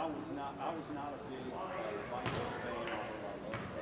I was not a big Vikings fan, although I love them.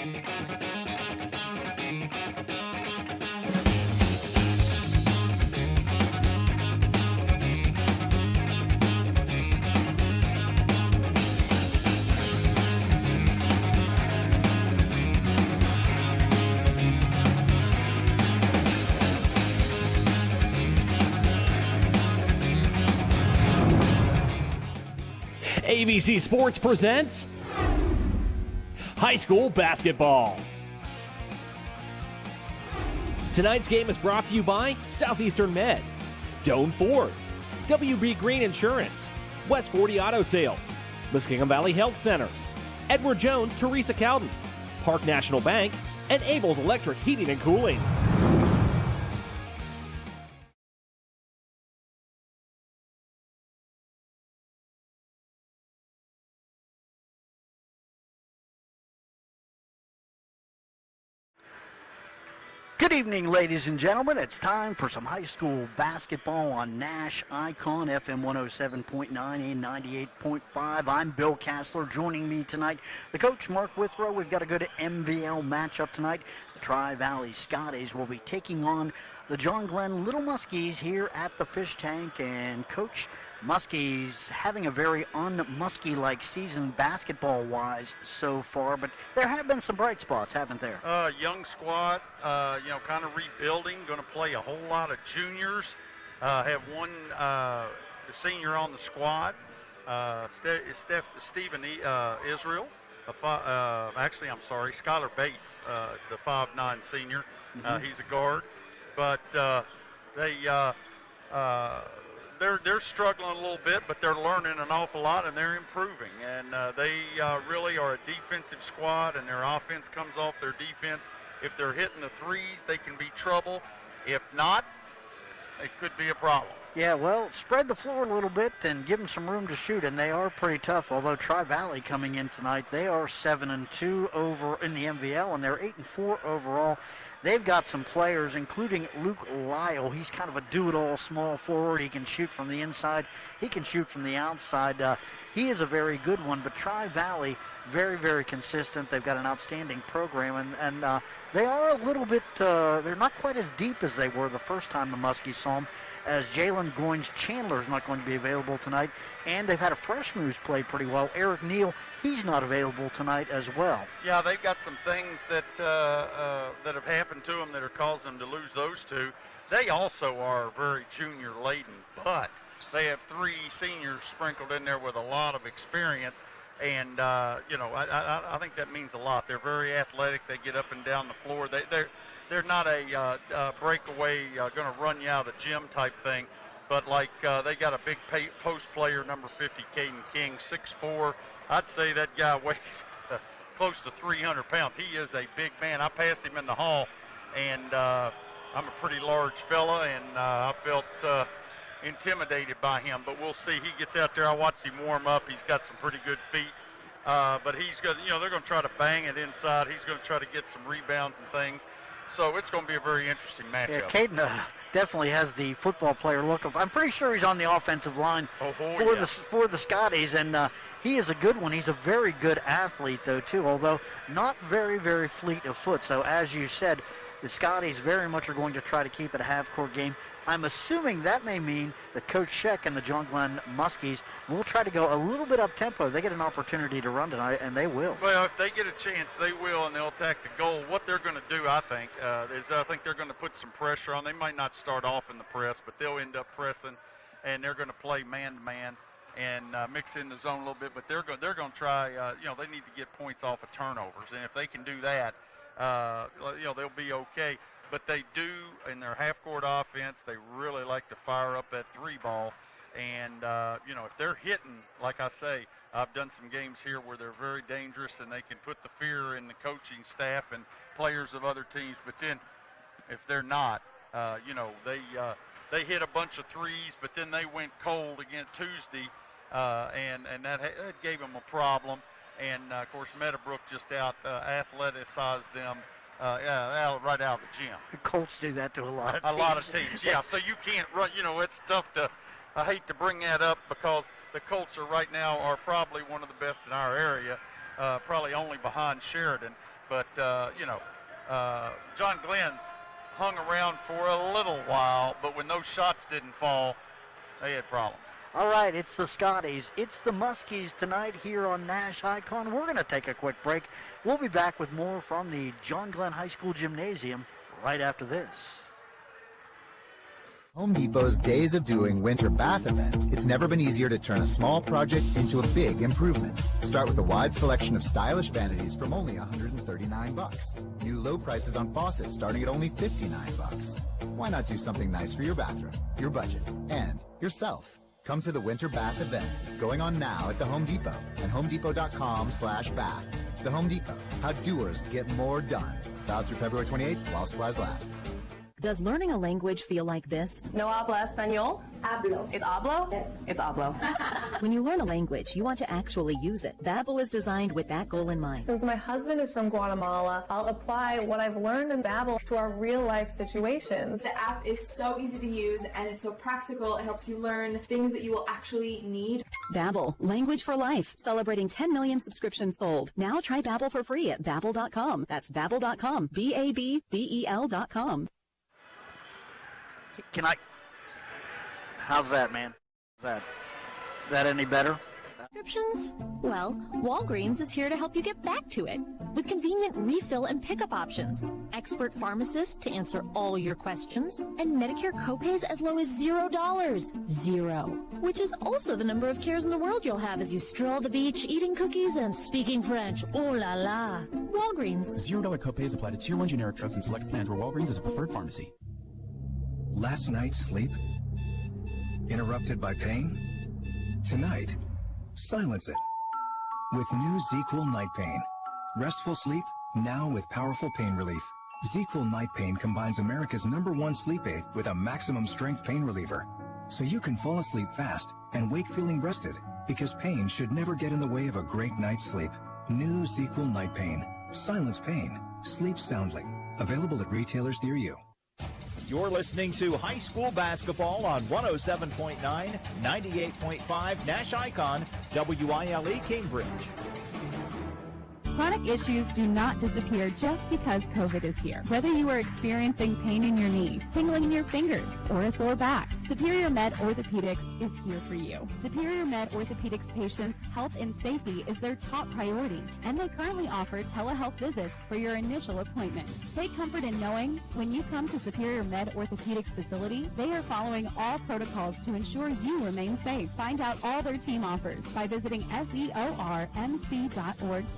ABC Sports presents high school basketball. Tonight's game is brought to you by Southeastern Med, Doan Ford, WB Green Insurance, West 40 Auto Sales, Muskingum Valley Health Centers, Edward Jones, Teresa Cowden, Park National Bank, and Abel's Electric Heating and Cooling. Good evening, ladies and gentlemen. It's time for some high school basketball on Nash Icon FM 107.9 and 98.5. I'm Bill Kassler. Joining me tonight, the coach, Mark Withrow. We've got a good MVL matchup tonight. The Tri-Valley Scotties will be taking on the John Glenn Little Muskies here at the Fish Tank. And Coach, Muskies having a very un-Muskie-like season basketball-wise so far, but there have been some bright spots, haven't there? Young squad, kind of rebuilding, going to play a whole lot of juniors. Have one senior on the squad, Stephen Israel. Skylar Bates, the 5'9" senior. He's a guard, but they're struggling a little bit, but they're learning an awful lot and they're improving. And they really are a defensive squad, and their offense comes off their defense. If they're hitting the threes, they can be trouble. If not, it could be a problem. Yeah, well, spread the floor a little bit and give them some room to shoot, and they are pretty tough. Although Tri-Valley coming in tonight, they are 7-2 over in the MVL, and they're 8-4 overall. They've got some players, including Luke Lyle. He's kind of a do-it-all small forward. He can shoot from the inside. He can shoot from the outside. He is a very good one, but Tri-Valley, very, very consistent. They've got an outstanding program, and they are a little bit, they're not quite as deep as they were the first time the Muskies saw them, as Jalen Goins-Chandler is not going to be available tonight, and they've had a freshman who's played pretty well, Eric Neal. He's not available tonight as well. Yeah, they've got some things that have happened to them that are causing them to lose those two. They also are very junior-laden, but they have three seniors sprinkled in there with a lot of experience. And, I think that means a lot. They're very athletic. They get up and down the floor. They're not a breakaway, going to run you out of the gym type thing. But, they got a big post player, number 50, Caden King, 6'4". I'd say that guy weighs close to 300 pounds. He is a big man. I passed him in the hall, and I'm a pretty large fella, and I felt intimidated by him. But we'll see. He gets out there. I watched him warm up. He's got some pretty good feet. But he's going to, they're going to try to bang it inside. He's going to try to get some rebounds and things. So it's going to be a very interesting matchup. Yeah, Caden definitely has the football player look of. I'm pretty sure he's on the offensive line for the Scotties, and he is a good one. He's a very good athlete, though, too, although not very, very fleet of foot. So, as you said, the Scotties very much are going to try to keep it a half-court game. I'm assuming that may mean that Coach Scheck and the John Glenn Muskies will try to go a little bit up-tempo. They get an opportunity to run tonight, and they will. Well, if they get a chance, they will, and they'll attack the goal. What they're going to do, I think, is they're going to put some pressure on. They might not start off in the press, but they'll end up pressing, and they're going to play man-to-man and mix in the zone a little bit. But they're going to try, they need to get points off of turnovers, and if they can do that, they'll be okay. But they do, in their half-court offense, they really like to fire up that three ball. And, if they're hitting, like I say, I've done some games here where they're very dangerous and they can put the fear in the coaching staff and players of other teams. But then if they're not, they hit a bunch of threes, but then they went cold again Tuesday, and that gave them a problem. And, of course, Meadowbrook just athleticized them. Right out of the gym. The Colts do that to a lot of teams. A lot of teams, yeah. So you can't run. It's tough to. I hate to bring that up because the Colts are probably one of the best in our area, probably only behind Sheridan. But, John Glenn hung around for a little while, but when those shots didn't fall, they had problems. All right, it's the Scotties. It's the Muskies tonight here on Nash Icon. We're going to take a quick break. We'll be back with more from the John Glenn High School Gymnasium right after this. Home Depot's Days of Doing Winter Bath event. It's never been easier to turn a small project into a big improvement. Start with a wide selection of stylish vanities from only $139. New low prices on faucets starting at only $59. Why not do something nice for your bathroom, your budget, and yourself? Come to the Winter Bath event, going on now at the Home Depot and homedepot.com/bath. The Home Depot, how doers get more done. Valid through February 28th while supplies last. Does learning a language feel like this? No habla español? Hablo. It's hablo? Yes. It's hablo. When you learn a language, you want to actually use it. Babbel is designed with that goal in mind. Since my husband is from Guatemala, I'll apply what I've learned in Babbel to our real-life situations. The app is so easy to use and it's so practical. It helps you learn things that you will actually need. Babbel, language for life. Celebrating 10 million subscriptions sold. Now try Babbel for free at Babbel.com. That's Babbel.com. BABBEL.com. How's that, man? Is that any better? Subscriptions? Well, Walgreens is here to help you get back to it with convenient refill and pickup options, expert pharmacists to answer all your questions, and Medicare copays as low as $0. Zero. Which is also the number of cares in the world you'll have as you stroll the beach, eating cookies and speaking French. Oh la la. Walgreens. $0 copays apply to Tier 1 generic drugs and select plans where Walgreens is a preferred pharmacy. Last night's sleep? Interrupted by pain? Tonight, silence it with new ZQuil Night Pain. Restful sleep, now with powerful pain relief. ZQuil Night Pain combines America's #1 sleep aid with a maximum strength pain reliever. So you can fall asleep fast and wake feeling rested, because pain should never get in the way of a great night's sleep. New ZQuil Night Pain. Silence pain. Sleep soundly. Available at retailers near you. You're listening to high school basketball on 107.9, 98.5 Nash Icon, WILE Cambridge. Chronic issues do not disappear just because COVID is here. Whether you are experiencing pain in your knee, tingling in your fingers, or a sore back, Superior Med Orthopedics is here for you. Superior Med Orthopedics patients' health and safety is their top priority, and they currently offer telehealth visits for your initial appointment. Take comfort in knowing when you come to Superior Med Orthopedics facility, they are following all protocols to ensure you remain safe. Find out all their team offers by visiting seormc.org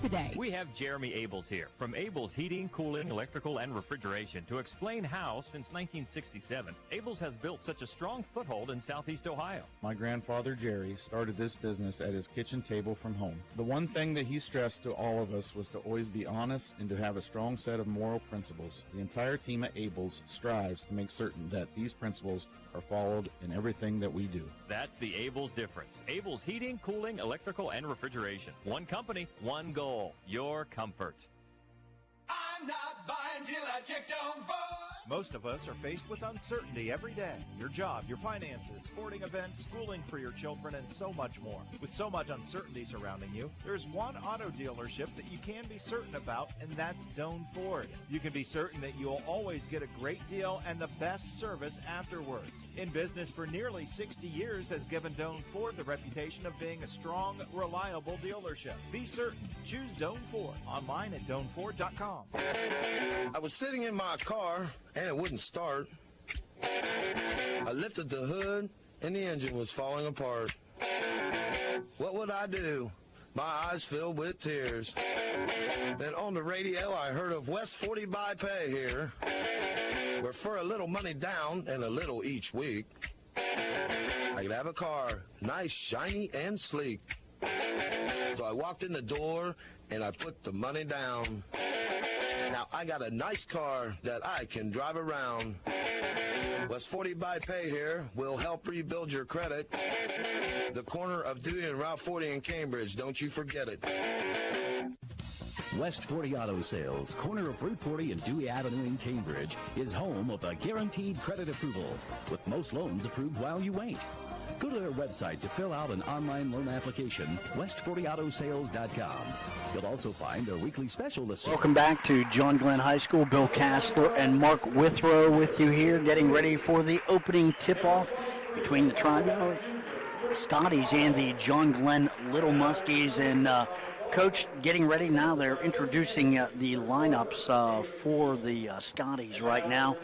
today. We have Jeremy Abels here from Abels Heating, Cooling, Electrical, and Refrigeration to explain how, since 1967, Abels has built such a strong foothold in Southeast Ohio. My grandfather, Jerry, started this business at his kitchen table from home. The one thing that he stressed to all of us was to always be honest and to have a strong set of moral principles. The entire team at Abels strives to make certain that these principles are followed in everything that we do. That's the Abels difference. Abels Heating, Cooling, Electrical, and Refrigeration. One company, one goal. Your comfort. I'm not buying till I check Don't Vote. Most of us are faced with uncertainty every day. Your job, your finances, sporting events, schooling for your children, and so much more. With so much uncertainty surrounding you, there's one auto dealership that you can be certain about, and that's Doan Ford. You can be certain that you'll always get a great deal and the best service afterwards. In business for nearly 60 years has given Doan Ford the reputation of being a strong, reliable dealership. Be certain. Choose Doan Ford. Online at DoanFord.com. I was sitting in my car and it wouldn't start. I lifted the hood and the engine was falling apart. What would I do? My eyes filled with tears. Then on the radio I heard of West 40 by Pay here, where for a little money down and a little each week, I could have a car, nice, shiny, and sleek. So I walked in the door and I put the money down. Now I got a nice car that I can drive around. West 40 by Pay here will help rebuild your credit. The corner of Dewey and Route 40 in Cambridge, don't you forget it. West 40 Auto Sales, corner of Route 40 and Dewey Avenue in Cambridge, is home of a guaranteed credit approval, with most loans approved while you wait. Go to their website to fill out an online loan application, west40autosales.com. You'll also find their weekly special listing. Welcome back to John Glenn High School. Bill Castler and Mark Withrow with you here, getting ready for the opening tip-off between the Tri-Valley Scotties and the John Glenn Little Muskies. And Coach, getting ready now. They're introducing the lineups for the Scotties right now.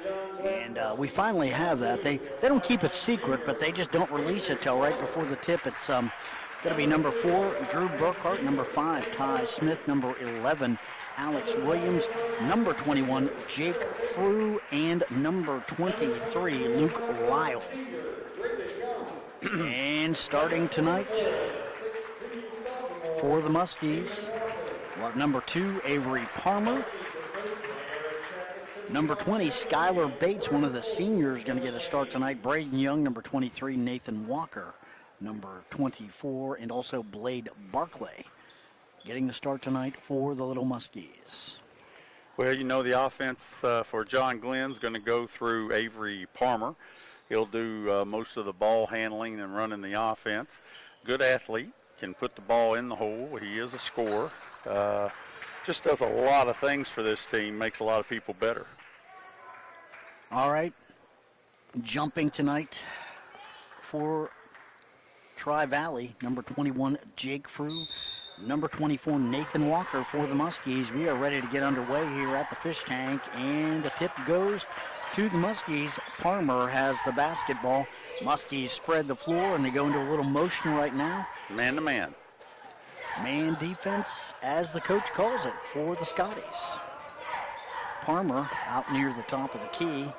And we finally have that. They don't keep it secret, but they just don't release it till right before the tip. It's going to be number 4, Drew Burkhart, number 5, Ty Smith, number 11, Alex Williams, number 21, Jake Frew, and number 23, Luke Lyle. And starting tonight for the Muskies, we'll have number 2, Avery Palmer. Number 20, Skylar Bates, one of the seniors, going to get a start tonight. Braden Young, number 23, Nathan Walker, number 24, and also Blade Barclay getting the start tonight for the Little Muskies. Well, you know, the offense for John Glenn's going to go through Avery Palmer. He'll do most of the ball handling and running the offense. Good athlete, can put the ball in the hole. He is a scorer. Just does a lot of things for this team, makes a lot of people better. All right, jumping tonight for Tri-Valley, number 21, Jake Frew, number 24, Nathan Walker for the Muskies. We are ready to get underway here at the fish tank, and the tip goes to the Muskies. Palmer has the basketball. Muskies spread the floor, and they go into a little motion right now. Man-to-man. Man defense, as the coach calls it, for the Scotties. Palmer out near the top of the key,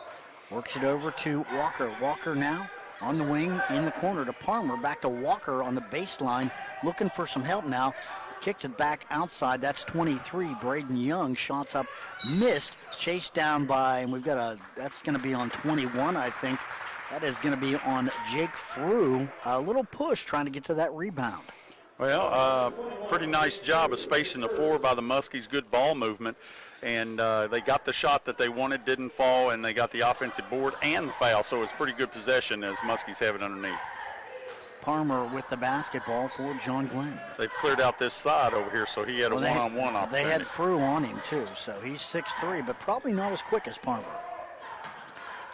works it over to Walker. Walker now on the wing in the corner to Palmer, back to Walker on the baseline, looking for some help now. Kicks it back outside. That's 23, Braden Young. Shots up, missed, chased down by, and we've got that's going to be on 21, I think. That is going to be on Jake Frew. A little push trying to get to that rebound. Well, pretty nice job of spacing the floor by the Muskies. Good ball movement. And they got the shot that they wanted, didn't fall, and they got the offensive board and the foul. So it's pretty good possession as Muskies have it underneath. Palmer with the basketball for John Glenn. They've cleared out this side over here, so he had a one-on-one opportunity. They had Frew on him, too, so he's 6'3", but probably not as quick as Palmer.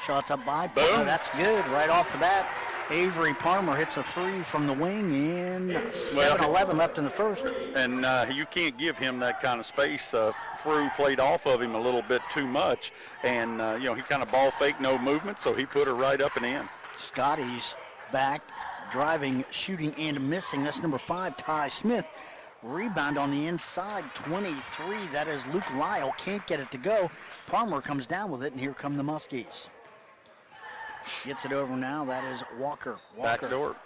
Shots up by Palmer. That's good right off the bat. Avery Palmer hits a 3 from the wing, and 7-11 left in the first. And you can't give him that kind of space. Frew played off of him a little bit too much, and he kind of ball faked, no movement, so he put her right up and in. Scotty's back, driving, shooting, and missing. That's number 5, Ty Smith. Rebound on the inside, 23. That is Luke Lyle. Can't get it to go. Palmer comes down with it, and here come the Muskies. Gets it over now. That is Walker. Back door.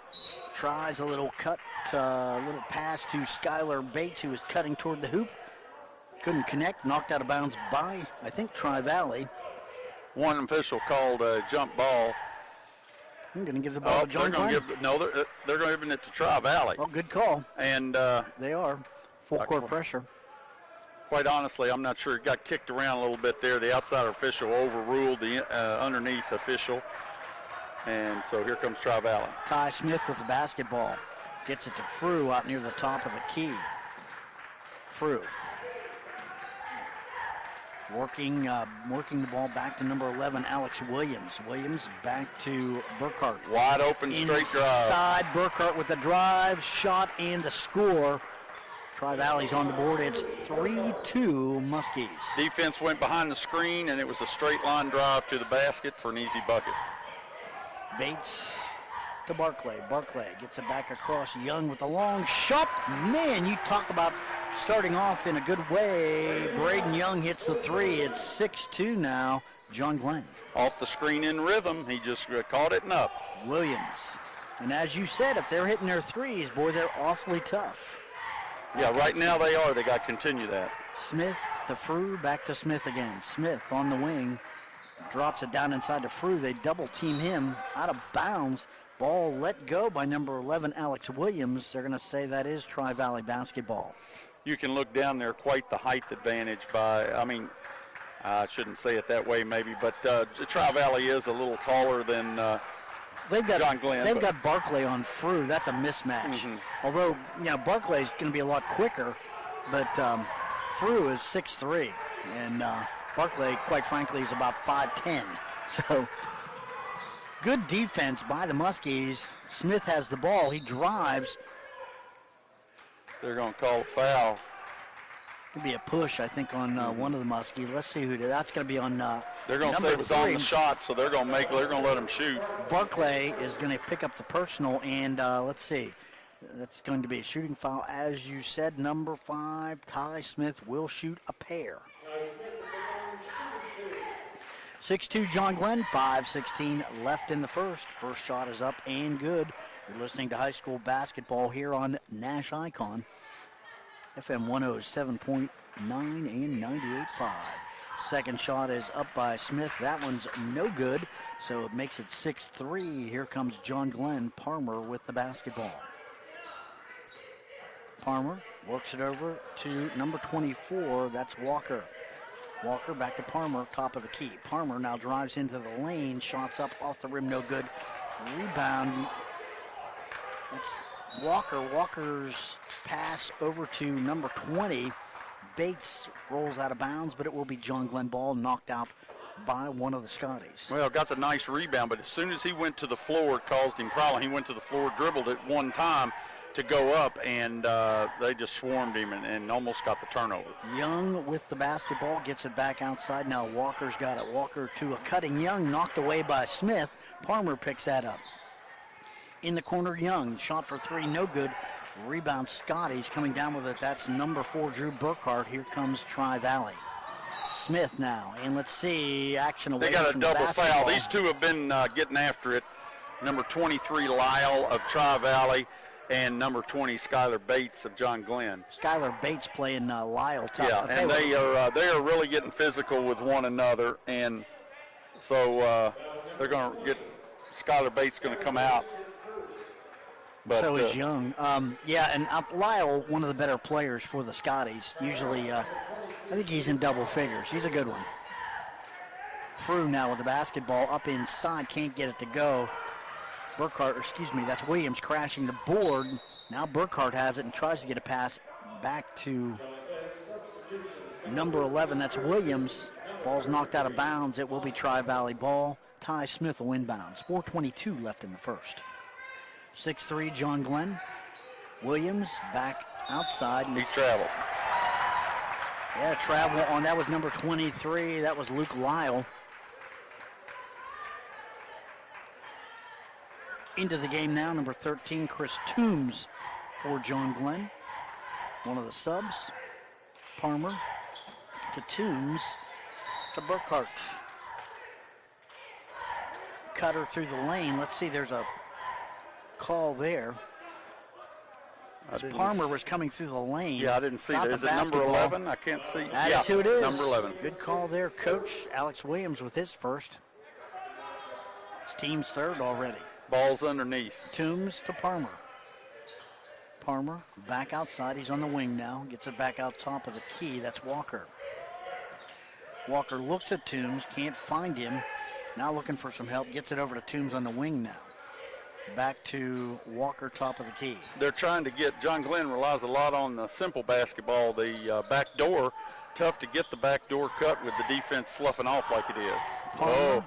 Tries a little cut, little pass to Skylar Bates, who is cutting toward the hoop. Couldn't connect. Knocked out of bounds by, I think, Tri-Valley. One official called a jump ball. I'm going to give the ball to John Glenn. They're going to give it to Tri-Valley. Oh, good call. And they are. Full court pressure. Quite honestly, I'm not sure. It got kicked around a little bit there. The outside official overruled the underneath official. And so here comes Tri-Valley. Ty Smith with the basketball. Gets it to Frew out near the top of the key. Frew. Working the ball back to number 11, Alex Williams. Williams back to Burkhart. Wide open, straight drive. Inside, Burkhart with the drive, shot, and the score. Tri-Valley's on the board. It's 3-2 Muskies. Defense went behind the screen, and it was a straight line drive to the basket for an easy bucket. Bates to Barclay. Barclay gets it back across. Young with a long shot. Man, you talk about starting off in a good way. Braden Young hits the 3. It's 6-2 now. John Glenn. Off the screen in rhythm. He just caught it and up. Williams. And as you said, if they're hitting their threes, boy, they're awfully tough. Yeah, right now they are. They got to continue that. Smith to Frew, back to Smith again. Smith on the wing. Drops it down inside to Frew. They double team him out of bounds. Ball let go by number 11, Alex Williams. They're going to say that is Tri-Valley basketball. You can look down there, quite the height advantage by, I shouldn't say it that way maybe, but Tri-Valley is a little taller than they've got John Glenn. They've got Barclay on Frew. That's a mismatch. Although, Barclay's going to be a lot quicker, but Frew is 6'3", and Barclay, quite frankly, is about 5'10". So good defense by the Muskies. Smith has the ball. He drives. They're going to call a foul. Could be a push, I think, on one of the Muskies. Let's see who did. That's going to be on. They're going to say it was on the shot, so they're going to let him shoot. Barclay is going to pick up the personal, and let's see. That's going to be a shooting foul, as you said. Number 5, Ty Smith will shoot a pair. 6-2 John Glenn, 5:16 left in the first. First shot is up and good. You're listening to high school basketball here on Nash Icon. FM 107.9 and 98.5. Second shot is up by Smith. That one's no good, so it makes it 6-3. Here comes John Glenn. Palmer with the basketball. Palmer works it over to number 24. That's Walker. Walker back to Palmer, top of the key. Palmer now drives into the lane. Shots up off the rim, no good. Rebound. That's Walker. Walker's pass over to number 20. Bates rolls out of bounds, but it will be John Glenn ball knocked out by one of the Scotties. Well, got the nice rebound, but as soon as he went to the floor, it caused him problem. He went to the floor, dribbled it one time to go up, and they just swarmed him and almost got the turnover. Young with the basketball, gets it back outside. Now Walker's got it. Walker to a cutting Young, knocked away by Smith. Palmer picks that up. In the corner, Young, shot for 3, no good. Rebound, Scotty's coming down with it. That's number 4, Drew Burkhart. Here comes Tri-Valley. Smith now, and let's see, action away They got a from double the foul. These two have been getting after it. Number 23, Lyle of Tri-Valley, and number 20, Skylar Bates of John Glenn. Skylar Bates playing Lyle. Yeah, and they are really getting physical with one another, and so they're going to get Skylar Bates going to come out. But, so is Young. Yeah, and Lyle, one of the better players for the Scotties. Usually, I think he's in double figures. He's a good one. Frew now with the basketball up inside, can't get it to go. That's Williams crashing the board. Now Burkhart has it and tries to get a pass back to number 11. That's Williams. Ball's knocked out of bounds. It will be Tri-Valley ball. Ty Smith will inbounds. 4:22 left in the first. 6-3 John Glenn. Williams back outside. He traveled. Yeah, travel on. That was number 23. That was Luke Lyle. Into the game now, number 13, Chris Toombs for John Glenn. One of the subs. Palmer to Toombs to Burkhart. Cutter through the lane. Let's see, there's a call there. As Palmer was coming through the lane. Yeah, I didn't see that. Is it number 11? I can't see. That's who it is. Number 11. Good call there, Coach. Alex Williams with his first. It's team's third already. Ball's underneath. Toombs to Palmer. Palmer back outside. He's on the wing now. Gets it back out top of the key. That's Walker. Walker looks at Toombs. Can't find him. Now looking for some help. Gets it over to Toombs on the wing now. Back to Walker, top of the key. They're trying to get, John Glenn relies a lot on the simple basketball, the back door. Tough to get the back door cut with the defense sloughing off like it is. Palmer,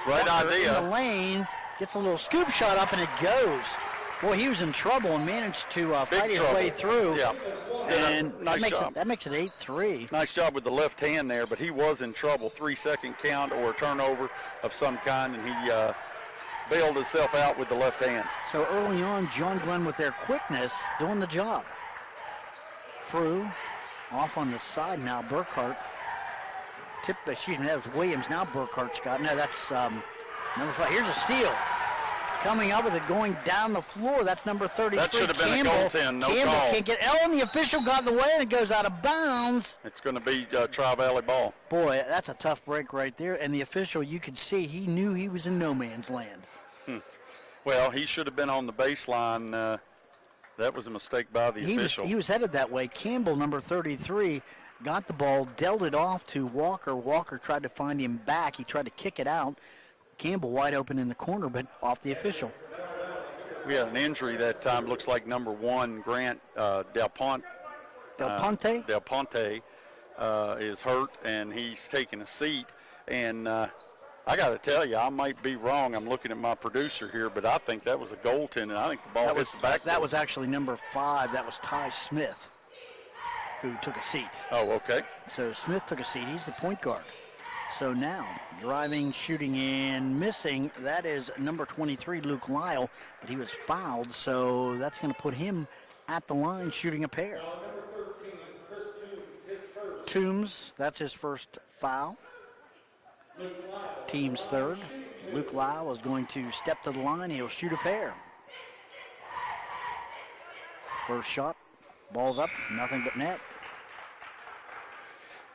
great Walker idea. In the lane, gets a little scoop shot up and it goes. Boy, he was in trouble and managed to fight his way through. Yeah. And nice job. That makes it 8-3. Nice job with the left hand there, but he was in trouble. 3-second count or a turnover of some kind, and he bailed himself out with the left hand. So early on, John Glenn with their quickness doing the job. Frew off on the side now. Burkhart. That was Williams. Now Burkhart's got. No, that's number 5. Here's a steal. Coming up with it, going down the floor. That's number 33. That should have been Campbell. a goaltend. No Campbell call. Can't get. And the official got in the way, and it goes out of bounds. It's going to be Tri-Valley ball. Boy, that's a tough break right there. And the official, you could see, he knew he was in no man's land. Well, he should have been on the baseline. That was a mistake by the official. He was headed that way. Campbell, number 33, got the ball, dealt it off to Walker. Walker tried to find him back. He tried to kick it out Campbell wide open in the corner, but off the official. We had an injury that time. Looks like number 1, Grant Del Ponte. Is hurt, and he's taking a seat. And I got to tell you, I might be wrong. I'm looking at my producer here, but I think that was a goaltending. I think the ball hit the back. That was actually number 5. That was Ty Smith, who took a seat. Oh, okay. So Smith took a seat. He's the point guard. So now, driving, shooting, and missing, that is number 23, Luke Lyle, but he was fouled, so that's going to put him at the line shooting a pair. Number 13, Chris Toombs, his first. Toombs, that's his first foul. Team's third. Luke Lyle is going to step to the line. He'll shoot a pair. First shot, ball's up, nothing but net.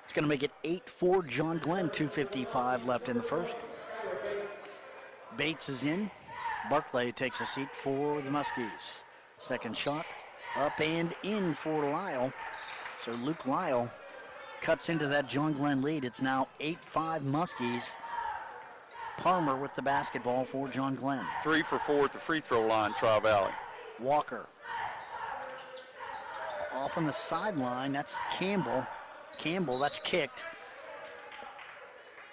It's going to make it 8-4 John Glenn, 2:55 left in the first. Bates is in. Barclay takes a seat for the Muskies. Second shot, up and in for Lyle. So Luke Lyle cuts into that John Glenn lead. It's now 8-5 Muskies. Palmer with the basketball for John Glenn. 3 for 4 at the free throw line, Tri-Valley. Walker. Off on the sideline, that's Campbell. Campbell, that's kicked.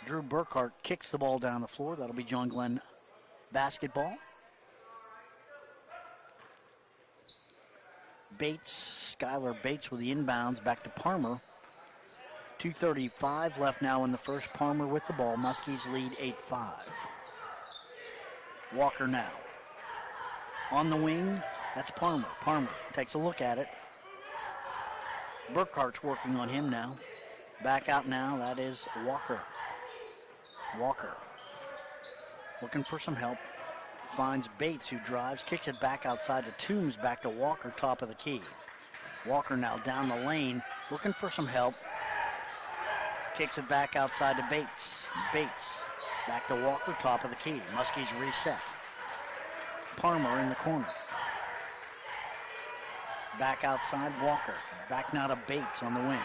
Drew Burkhart kicks the ball down the floor. That'll be John Glenn basketball. Bates, Skylar Bates with the inbounds back to Palmer. 2:35 left now in the first. Palmer with the ball. Muskies lead 8-5. Walker now. On the wing, that's Palmer. Palmer takes a look at it. Burkhart's working on him now. Back out now, that is Walker. Walker looking for some help. Finds Bates, who drives, kicks it back outside to Toombs, back to Walker, top of the key. Walker now down the lane, looking for some help. Kicks it back outside to Bates. Bates back to Walker, top of the key. Muskies reset. Palmer in the corner. Back outside, Walker. Back now to Bates on the wing.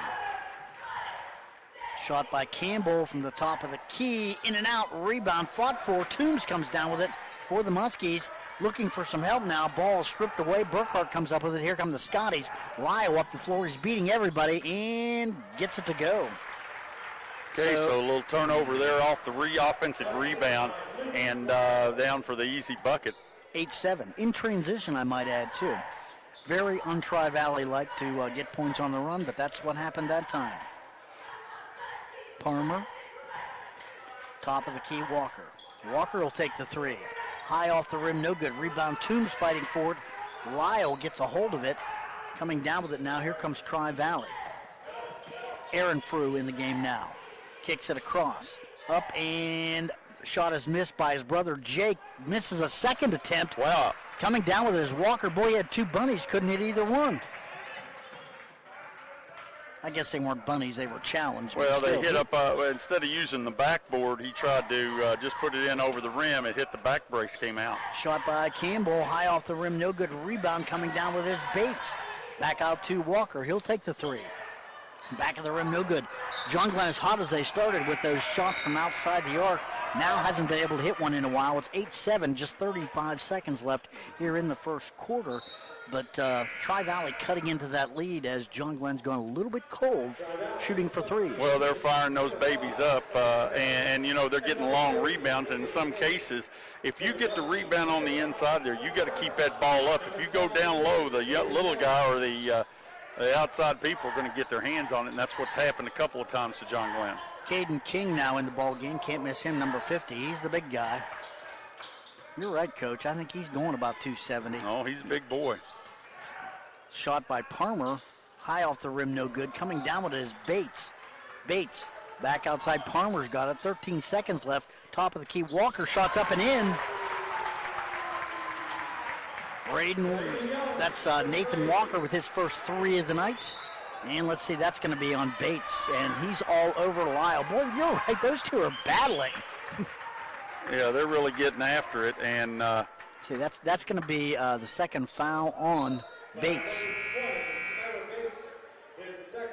Shot by Campbell from the top of the key. In and out, rebound, fought for. Toombs comes down with it for the Muskies. Looking for some help now. Ball stripped away. Burkhart comes up with it. Here come the Scotties. Lyle up the floor. He's beating everybody and gets it to go. Okay, so a little turnover there off the offensive rebound and down for the easy bucket. 8-7. In transition, I might add, too. Very un-Tri-Valley-like to get points on the run, but that's what happened that time. Palmer. Top of the key, Walker. Walker will take the three. High off the rim, no good. Rebound, Toombs fighting for it. Lyle gets a hold of it. Coming down with it now, here comes Tri-Valley. Aaron Frew in the game now. Kicks it across. Up and shot is missed by his brother Jake. Misses a second attempt. Wow. Coming down with it is Walker. Boy, he had two bunnies. Couldn't hit either one. I guess they weren't bunnies. They were challenged. Well, they hit up, instead of using the backboard, he tried to just put it in over the rim. It hit the back brace, came out. Shot by Campbell. High off the rim. No good. Rebound coming down with his Bates. Back out to Walker. He'll take the three. Back of the rim, no good. John Glenn, as hot as they started with those shots from outside the arc, now hasn't been able to hit one in a while. It's 8-7, just 35 seconds left here in the first quarter. But Tri-Valley cutting into that lead as John Glenn's gone a little bit cold, shooting for threes. Well, they're firing those babies up, and you know, they're getting long rebounds. And in some cases, if you get the rebound on the inside there, you got to keep that ball up. If you go down low, the little guy or the outside people are going to get their hands on it, and that's what's happened a couple of times to John Glenn. Caden King now in the ball game. Can't miss him, number 50. He's the big guy. You're right, Coach. I think he's going about 270. Oh, he's a big boy. Shot by Palmer. High off the rim, no good. Coming down with it is Bates. Bates back outside. Palmer's got it. 13 seconds left. Top of the key. Walker shots up and in. Braden, that's Nathan Walker with his first three of the night. And let's see, that's going to be on Bates. And he's all over Lyle. Boy, you're right. Those two are battling. Yeah, they're really getting after it. And see, that's going to be the second foul on Bates.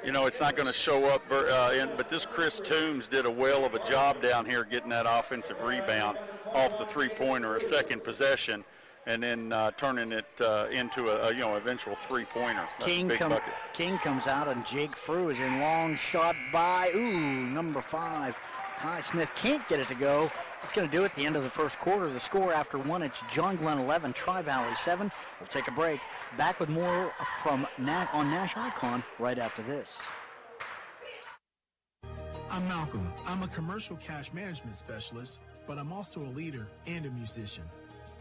it's not going to show up, but this Chris Toombs did a whale of a job down here getting that offensive rebound off the three-pointer, a second possession, and then turning it into a eventual three-pointer. King comes out, and Jake Frew is in. Long shot by, number 5. Ty Smith can't get it to go. It's going to do it at the end of the first quarter. The score after one, it's John Glenn 11, Tri-Valley 7. We'll take a break. Back with more from on Nash Icon right after this. I'm Malcolm. I'm a commercial cash management specialist, but I'm also a leader and a musician.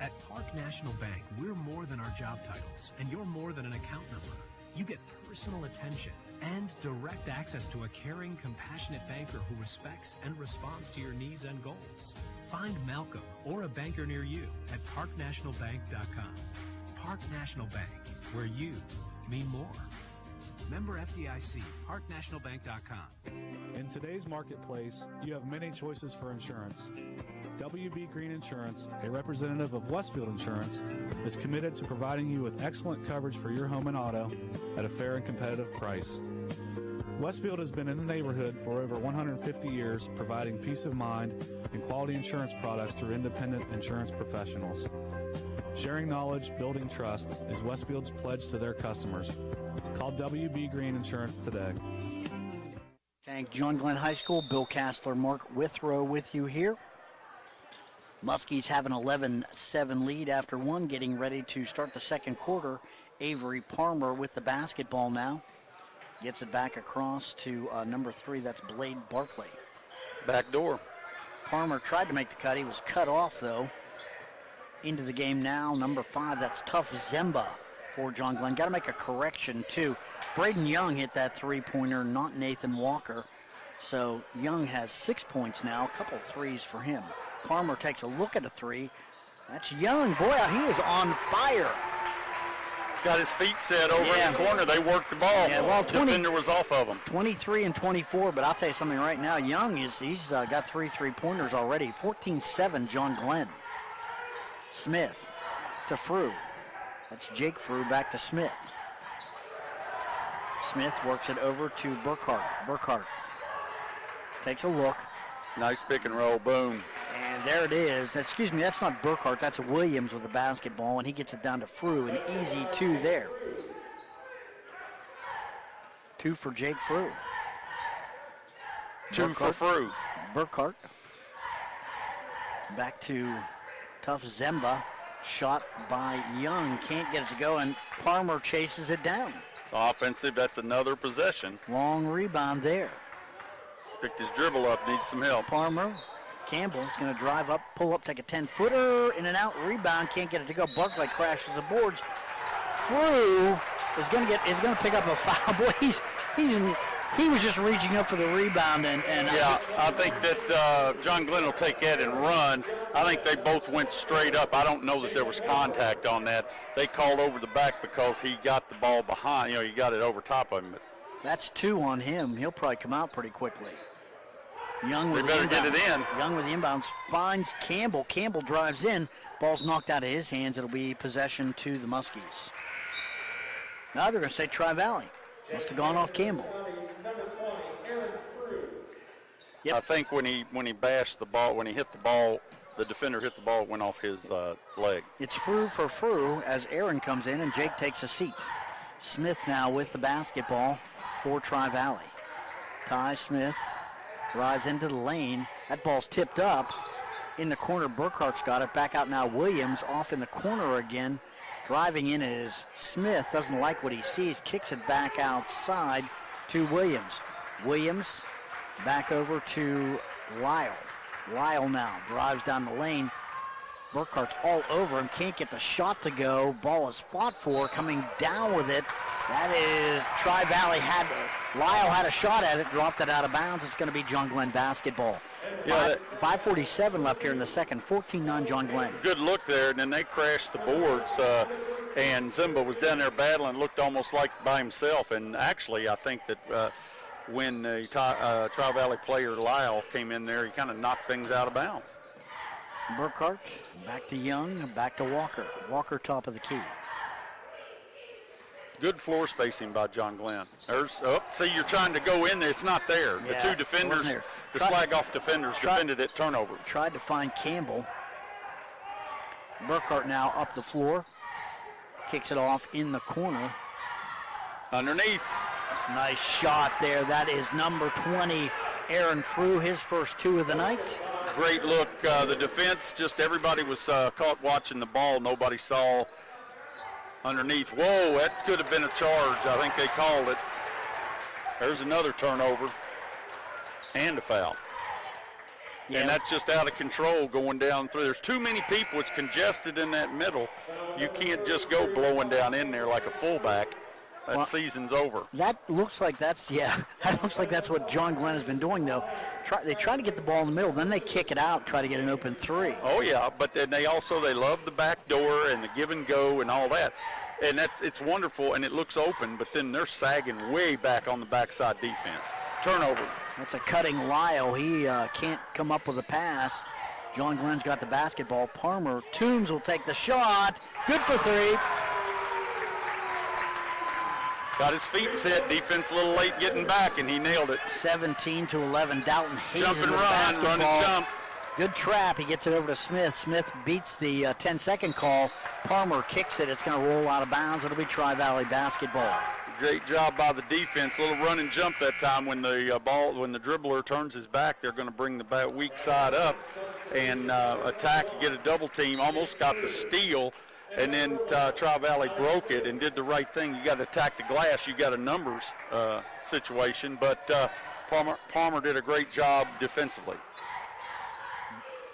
At Park National Bank, we're more than our job titles, and you're more than an account number. You get personal attention and direct access to a caring, compassionate banker who respects and responds to your needs and goals. Find Malcolm or a banker near you at parknationalbank.com. Park National Bank, where you mean more. Member FDIC, parknationalbank.com. In today's marketplace, you have many choices for insurance. WB Green Insurance, a representative of Westfield Insurance, is committed to providing you with excellent coverage for your home and auto at a fair and competitive price. Westfield has been in the neighborhood for over 150 years, providing peace of mind and quality insurance products through independent insurance professionals. Sharing knowledge, building trust is Westfield's pledge to their customers. Call WB Green Insurance today. Thank John Glenn High School. Bill Castler, Mark Withrow with you here. Muskies have an 11-7 lead after one, getting ready to start the second quarter. Avery Palmer with the basketball now. Gets it back across to number 3, that's Blade Barkley. Back door. Palmer tried to make the cut. He was cut off, though. Into the game now, number 5, that's Tough Zemba for John Glenn. Got to make a correction, too. Braden Young hit that three-pointer, not Nathan Walker. So Young has 6 points now, a couple threes for him. Palmer takes a look at a three. That's Young. Boy, he is on fire. Got his feet set over in the corner. They worked the ball. Yeah, well, defender was off of him. 23 and 24, but I'll tell you something right now. Young, he's got 3 3-pointers already. 14-7, John Glenn. Smith to Frew. That's Jake Frew back to Smith. Smith works it over to Burkhart. Burkhart takes a look. Nice pick and roll, boom. And there it is. Excuse me, that's not Burkhart. That's Williams with the basketball, and he gets it down to Frew. An easy 2 there. 2 for Jake Frew. 2 for Frew. Burkhart. Back to Tough Zemba. Shot by Young. Can't get it to go, and Palmer chases it down. Offensive, that's another possession. Long rebound there. Picked his dribble up, needs some help. Palmer. Campbell's going to drive up, pull up, take a 10-footer, in and out, rebound, can't get it to go. Barkley crashes the boards. Frew is going to pick up a foul. Boy, he was just reaching up for the rebound, and yeah, I think that John Glenn will take that and run. I think they both went straight up. I don't know that there was contact on that. They called over the back because he got the ball behind. He got it over top of him. That's 2 on him. He'll probably come out pretty quickly. Young with they better get it in. Young with the inbounds finds Campbell. Campbell drives in. Ball's knocked out of his hands. It'll be possession to the Muskies. Now they're going to say Tri-Valley. Must have gone off Campbell. Yep. I think when he bashed the ball, when he hit the ball, the defender hit the ball, it went off his leg. It's Frew for Frew as Aaron comes in and Jake takes a seat. Smith now with the basketball for Tri-Valley. Ty Smith drives into the lane. That ball's tipped up. In the corner, Burkhart's got it. Back out now, Williams off in the corner again. Driving in is Smith. Doesn't like what he sees. Kicks it back outside to Williams. Williams back over to Lyle. Lyle now drives down the lane. Burkhart's all over him. Can't get the shot to go. Ball is fought for. Coming down with it. That is Tri-Valley Lyle had a shot at it, dropped it out of bounds. It's going to be John Glenn basketball. 5:47 left here in the second. 14-9 John Glenn. Good look there, and then they crashed the boards, and Zemba was down there battling, looked almost like by himself. And actually, I think that when the Tri-Valley player Lyle came in there, he kind of knocked things out of bounds. Burkhart, back to Young, back to Walker. Walker top of the key. Good floor spacing by John Glenn. See, you're trying to go in there. It's not there. Yeah, the two defenders, the slag-off defenders defended it, turnover. Tried to find Campbell. Burkhart now up the floor. Kicks it off in the corner. Underneath. Nice shot there. That is number 20, Aaron Frew, his first 2 of the night. Great look. The defense, just everybody was caught watching the ball. Nobody saw underneath. Whoa, that could have been a charge. I think they called it. There's another turnover and a foul. Yeah. And that's just out of control going down through. There's too many people. It's congested in that middle. You can't just go blowing down in there like a fullback. That season's over. That looks like that's what John Glenn has been doing, though. They try to get the ball in the middle, then they kick it out, try to get an open 3. Oh, yeah, but then they love the back door and the give and go and all that. And it's wonderful, and it looks open, but then they're sagging way back on the backside defense. Turnover. That's a cutting Lyle. He can't come up with a pass. John Glenn's got the basketball. Palmer. Toombs will take the shot. Good for 3. Got his feet set. Defense a little late getting back, and he nailed it. 17-11. Dalton Hazen jump and with run, basketball. run and jump. Good trap. He gets it over to Smith. Smith beats the 10-second call. Palmer kicks it. It's going to roll out of bounds. It'll be Tri-Valley basketball. Great job by the defense. Little run and jump that time. When the dribbler turns his back, they're going to bring the weak side up and attack and get a double team. Almost got the steal. And then Tri-Valley broke it and did the right thing. You got to attack the glass. You got a numbers situation, but Palmer did a great job defensively.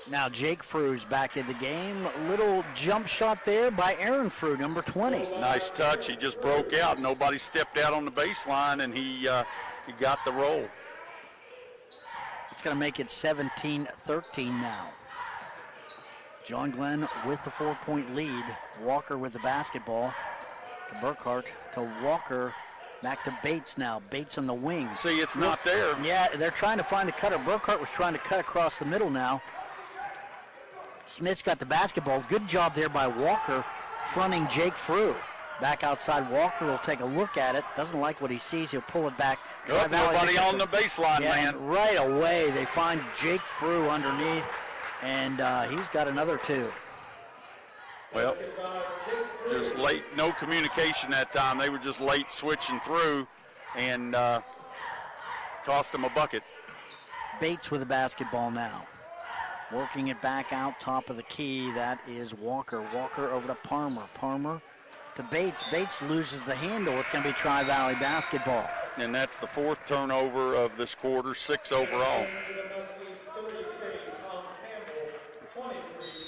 Now Jake Frew's back in the game. Little jump shot there by Aaron Frew, number 20. Nice touch. He just broke out. Nobody stepped out on the baseline, and he got the roll. It's going to make it 17-13 now. John Glenn with the 4-point lead. Walker with the basketball to Burkhart, to Walker, back to Bates now. Bates on the wing. See, it's not there. Yeah, they're trying to find the cutter. Burkhart was trying to cut across the middle now. Smith's got the basketball. Good job there by Walker, fronting Jake Frew. Back outside, Walker will take a look at it. Doesn't like what he sees. He'll pull it back. Nobody on the baseline, man. And right away, they find Jake Frew underneath. And he's got another 2. Well, just late, no communication that time. They were just late switching through and cost them a bucket. Bates with the basketball now. Working it back out, top of the key. That is Walker. Walker over to Palmer. Palmer to Bates. Bates loses the handle. It's going to be Tri-Valley basketball. And that's the 4th turnover of this quarter, 6 overall.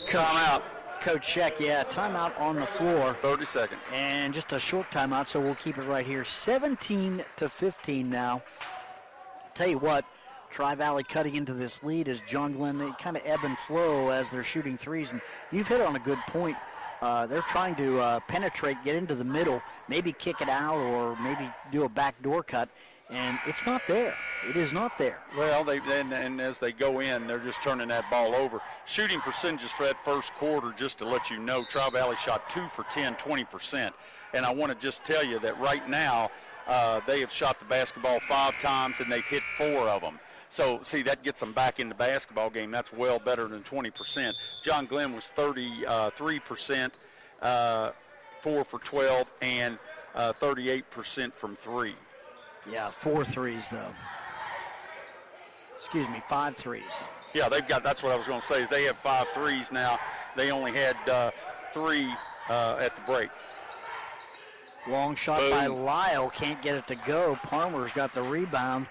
Timeout. Coach Sheck, timeout on the floor. 30 seconds. And just a short timeout, so we'll keep it right here. 17-15 now. Tell you what, Tri-Valley cutting into this lead as John Glenn, they kind of ebb and flow as they're shooting threes. And you've hit on a good point. They're trying to penetrate, get into the middle, maybe kick it out or maybe do a backdoor cut. And it's not there. It is not there. Well, and as they go in, they're just turning that ball over. Shooting percentages for that first quarter, just to let you know, Tri-Valley shot 2 for 10, 20%. And I want to just tell you that right now, they have shot the basketball 5 times, and they've hit 4 of them. So, see, that gets them back in the basketball game. That's well better than 20%. John Glenn was 33%, 4 for 12, and 38% from 3. Yeah, 4 threes, though. Excuse me, 5 threes. Yeah, that's what I was going to say, is they have 5 threes now. They only had 3 at the break. Long shot by Lyle, can't get it to go. Palmer's got the rebound.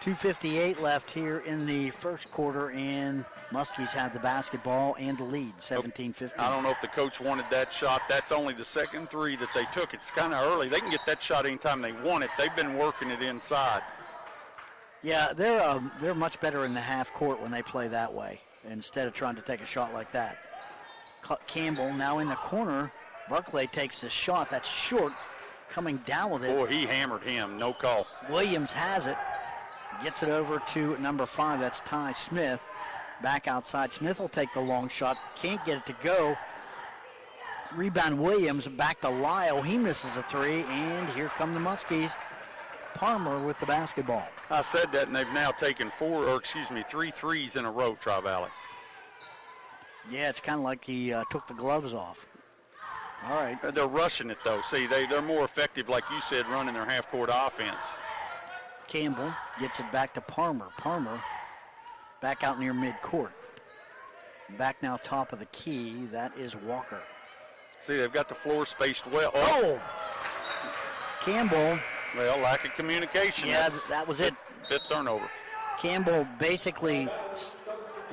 2:58 left here in the first quarter, and Muskies had the basketball and the lead, 17-15. I don't know if the coach wanted that shot. That's only the second 3 that they took. It's kind of early. They can get that shot anytime they want it. They've been working it inside. Yeah, they're much better in the half court when they play that way instead of trying to take a shot like that. Campbell now in the corner. Barclay takes the shot. That's short, coming down with it. Boy, he hammered him. No call. Williams has it. Gets it over to number 5. That's Ty Smith. Back outside. Smith will take the long shot. Can't get it to go. Rebound Williams, back to Lyle. He misses a three, and here come the Muskies. Palmer with the basketball. I said that, and they've now taken 3 threes in a row, Tri-Valley. Yeah, it's kind of like he took the gloves off. All right. They're rushing it, though. See, they're more effective, like you said, running their half-court offense. Campbell gets it back to Palmer. Palmer back out near midcourt. Back now top of the key. That is Walker. See, they've got the floor spaced well. Oh! Campbell. Well, lack of communication. Yeah, that was it. Fifth turnover. Campbell basically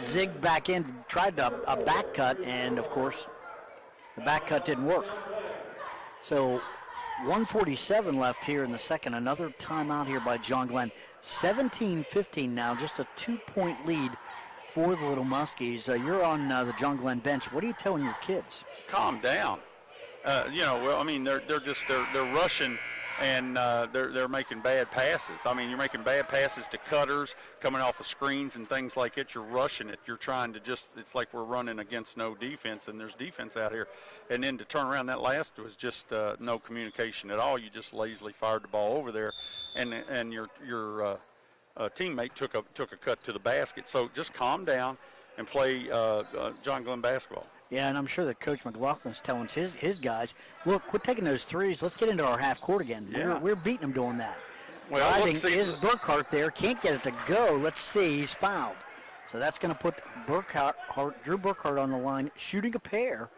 zigged back in, tried a back cut, and, of course, the back cut didn't work. So 1:47 left here in the second. Another timeout here by John Glenn. 17-15 now, just a 2-point lead for the Little Muskies. You're on the John Glenn bench. What are you telling your kids? Calm down. Well, I mean, they're rushing, and they're making bad passes. I mean, you're making bad passes to cutters, coming off of screens and things like it. You're rushing it. You're trying to it's like we're running against no defense, and there's defense out here. And then to turn around, that last was just no communication at all. You just lazily fired the ball over there, and your teammate took a cut to the basket. So just calm down and play John Glenn basketball. Yeah, and I'm sure that Coach McLaughlin's telling his guys, look, quit taking those threes. Let's get into our half court again. Yeah. We're beating them doing that. Well, Driving is Burkhart there. Can't get it to go. Let's see. He's fouled. So that's going to put Drew Burkhart on the line, shooting a pair.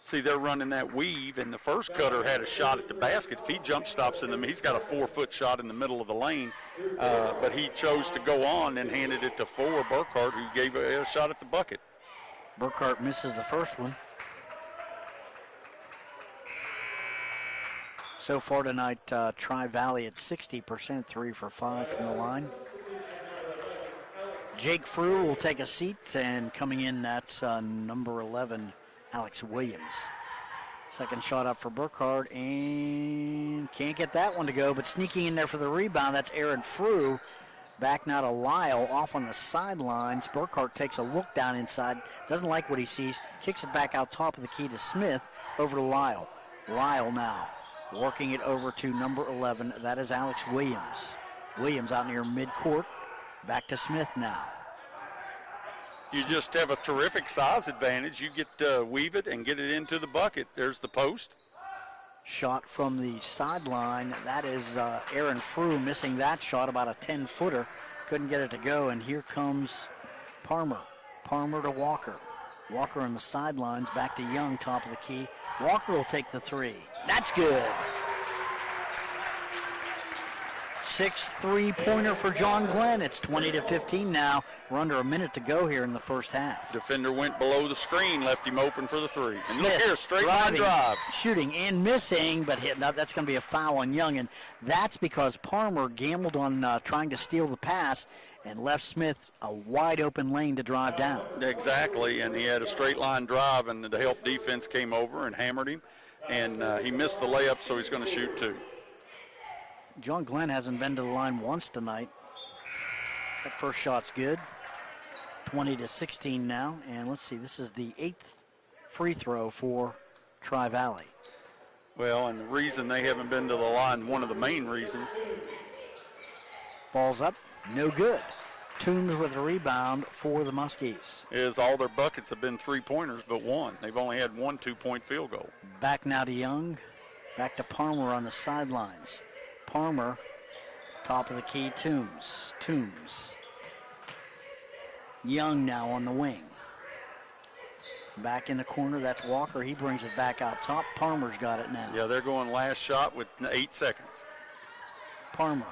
See, they're running that weave, and the first cutter had a shot at the basket. If he jump stops in them, he's got a 4-foot shot in the middle of the lane. But he chose to go on and handed it to Burkhart, who gave a shot at the bucket. Burkhart misses the first one. So far tonight, Tri-Valley at 60%, 3 for 5 from the line. Jake Frew will take a seat, and coming in, that's number 11, Alex Williams. Second shot up for Burkhart, and can't get that one to go, but sneaking in there for the rebound, that's Aaron Frew. Back now to Lyle, off on the sidelines. Burkhart takes a look down inside, doesn't like what he sees, kicks it back out top of the key to Smith, over to Lyle. Lyle now working it over to number 11, that is Alex Williams. Williams out near midcourt, back to Smith now. You just have a terrific size advantage. You get weave it and get it into the bucket. There's the post. Shot from the sideline. That is Aaron Frew missing that shot, about a 10-footer. Couldn't get it to go, and here comes Palmer. Palmer to Walker. Walker on the sidelines, back to Young, top of the key. Walker will take the three. That's good. 6 3-pointer for John Glenn. It's 20-15 now. We're under a minute to go here in the first half. Defender went below the screen, left him open for the three. And Smith, look here, straight line drive. Shooting and missing, but hit. Now that's going to be a foul on Young, and that's because Palmer gambled on trying to steal the pass and left Smith a wide open lane to drive down. Exactly, and he had a straight line drive, and the help defense came over and hammered him, and he missed the layup, so he's going to shoot two. John Glenn hasn't been to the line once tonight. That first shot's good. 20-16 now, and let's see, this is the 8th free throw for Tri-Valley. Well, and the reason they haven't been to the line, one of the main reasons. Ball's up, no good. Toombs with a rebound for the Muskies. Is all their buckets have been three-pointers but one. They've only had one 2-point field goal. Back now to Young, back to Palmer on the sidelines. Palmer, top of the key, Toombs. Young now on the wing. Back in the corner, that's Walker. He brings it back out top. Palmer's got it now. Yeah, they're going last shot with 8 seconds. Palmer,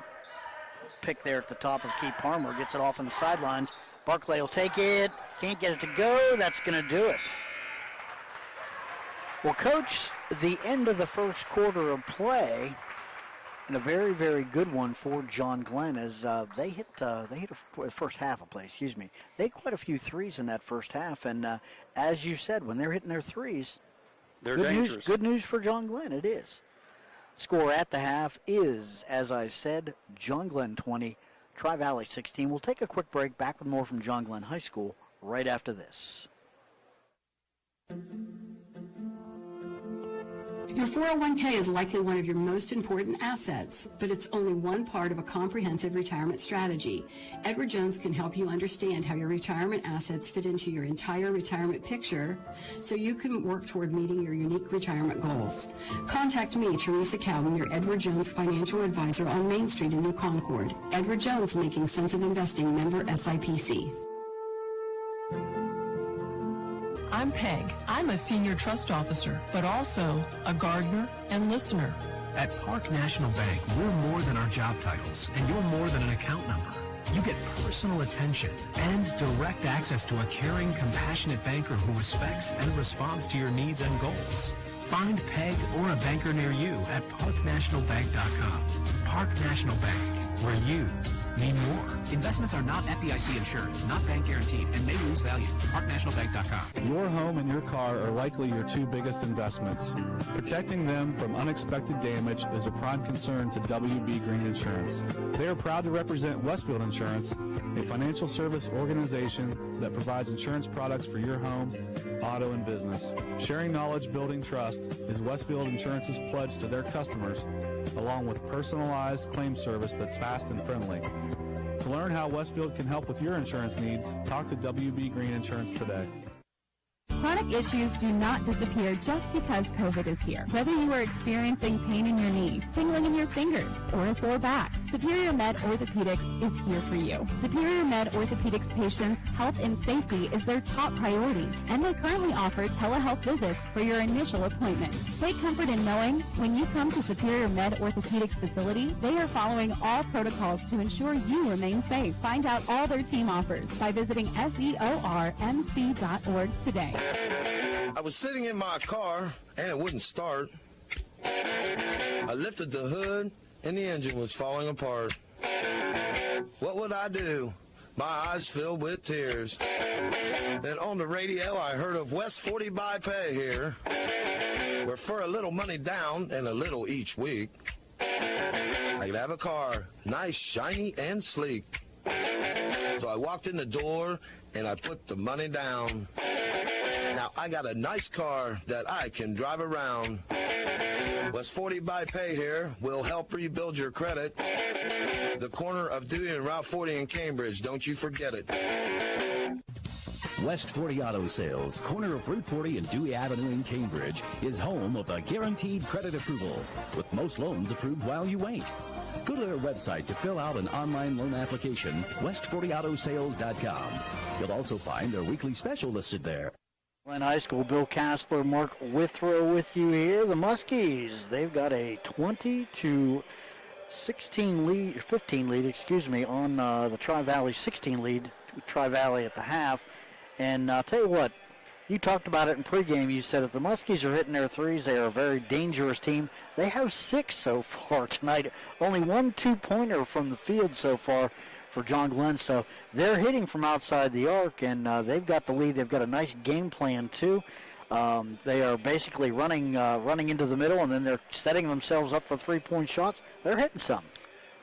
pick there at the top of the key. Palmer gets it off on the sidelines. Barclay will take it. Can't get it to go. That's going to do it. Well, Coach, the end of the first quarter of play, and a very, very good one for John Glenn as they hit the first half of play, They had quite a few threes in that first half, and as you said, when they're hitting their threes, they're dangerous. Good news for John Glenn, it is. Score at the half is, as I said, John Glenn 20, Tri-Valley 16. We'll take a quick break, back with more from John Glenn High School right after this. Your 401k is likely one of your most important assets, but it's only one part of a comprehensive retirement strategy. Edward Jones can help you understand how your retirement assets fit into your entire retirement picture so you can work toward meeting your unique retirement goals. Contact me, Teresa Cowan, your Edward Jones financial advisor on Main Street in New Concord. Edward Jones, Making Sense of Investing, member SIPC. I'm Peg. I'm a senior trust officer, but also a gardener and listener. At Park National Bank, we're more than our job titles, and you're more than an account number. You get personal attention and direct access to a caring, compassionate banker who respects and responds to your needs and goals. Find Peg or a banker near you at parknationalbank.com. Park National Bank, where you need more. Investments are not FDIC insured, not bank guaranteed, and may lose value. ParkNationalBank.com. Your home and your car are likely your two biggest investments. Protecting them from unexpected damage is a prime concern to WB Green Insurance. They are proud to represent Westfield Insurance, a financial service organization that provides insurance products for your home, auto, and business. Sharing knowledge, building trust is Westfield Insurance's pledge to their customers, along with personalized claim service that's fast and friendly. To learn how Westfield can help with your insurance needs, talk to WB Green Insurance today. Chronic issues do not disappear just because COVID is here. Whether you are experiencing pain in your knee, tingling in your fingers, or a sore back, Superior Med Orthopedics is here for you. Superior Med Orthopedics patients' health and safety is their top priority, and they currently offer telehealth visits for your initial appointment. Take comfort in knowing when you come to Superior Med Orthopedics facility, they are following all protocols to ensure you remain safe. Find out all their team offers by visiting seormc.org today. I was sitting in my car and it wouldn't start. I lifted the hood and the engine was falling apart. What would I do? My eyes filled with tears. Then on the radio I heard of West 40 by Pay here, where for a little money down and a little each week, I could have a car, nice, shiny, and sleek. So I walked in the door and I put the money down. Now I got a nice car that I can drive around. West 40 by Pay here will help rebuild your credit. The corner of Dewey and Route 40 in Cambridge, don't you forget it. West 40 Auto Sales, corner of Route 40 and Dewey Avenue in Cambridge, is home of a guaranteed credit approval, with most loans approved while you wait. Go to their website to fill out an online loan application, west40autosales.com. You'll also find their weekly special listed there. Glen High School, Bill Castler, Mark Withrow with you here. The Muskies, they've got a 20-15 lead, on the Tri-Valley, 16 lead, Tri-Valley at the half. And I'll tell you what, you talked about it in pregame. You said if the Muskies are hitting their threes, they are a very dangerous team. They have 6 so far tonight. Only 1 2-pointer from the field so far for John Glenn. So they're hitting from outside the arc, and they've got the lead. They've got a nice game plan, too. They are basically running into the middle, and then they're setting themselves up for three-point shots. They're hitting some.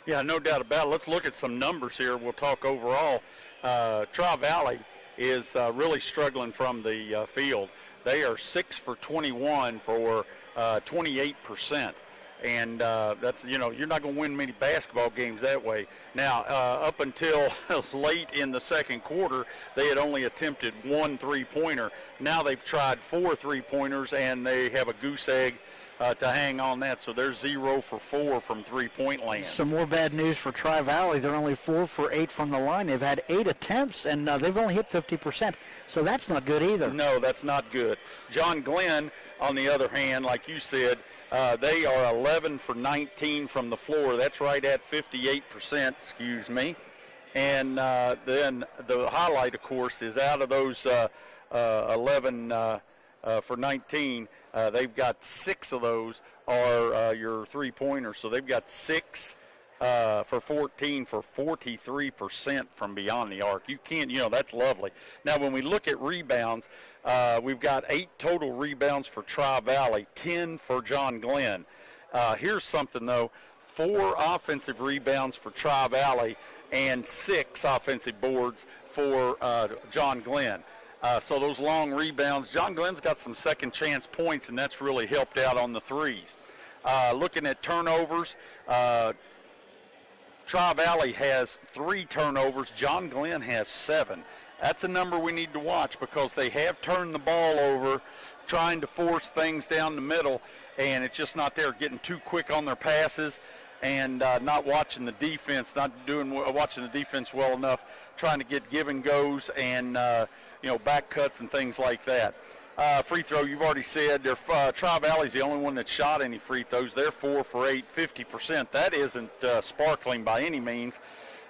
Yeah, no doubt about it. Let's look at some numbers here. We'll talk overall. Tri-Valley is really struggling from the field. They are 6 for 21 for 28%. And that's, you're not going to win many basketball games that way. Now, up until late in the second quarter, they had only attempted 1 3-pointer. Now they've tried 4 3-pointers, and they have a goose egg to hang on that. So they're 0 for 4 from three-point land. Some more bad news for Tri-Valley. They're only 4 for 8 from the line. They've had 8 attempts, and they've only hit 50%. So that's not good either. No, that's not good. John Glenn, on the other hand, like you said, they are 11 for 19 from the floor. That's right at 58%, And then the highlight, of course, is out of those 11 for 19, they've got 6 of those are your three-pointers. So they've got 6 for 14 for 43% from beyond the arc. You can't, that's lovely. Now, when we look at rebounds, we've got 8 total rebounds for Tri-Valley, 10 for John Glenn. Here's something, though. 4 offensive rebounds for Tri-Valley and 6 offensive boards for John Glenn. So those long rebounds, John Glenn's got some second chance points, and that's really helped out on the threes. Looking at turnovers, Tri-Valley has 3 turnovers. John Glenn has 7. That's a number we need to watch because they have turned the ball over, trying to force things down the middle, and it's just not there, getting too quick on their passes and not watching the defense, watching the defense well enough, trying to get give and goes and back cuts and things like that. Free throw, you've already said, Tri-Valley's the only one that shot any free throws. They're 4 for 8, 50%. That isn't sparkling by any means.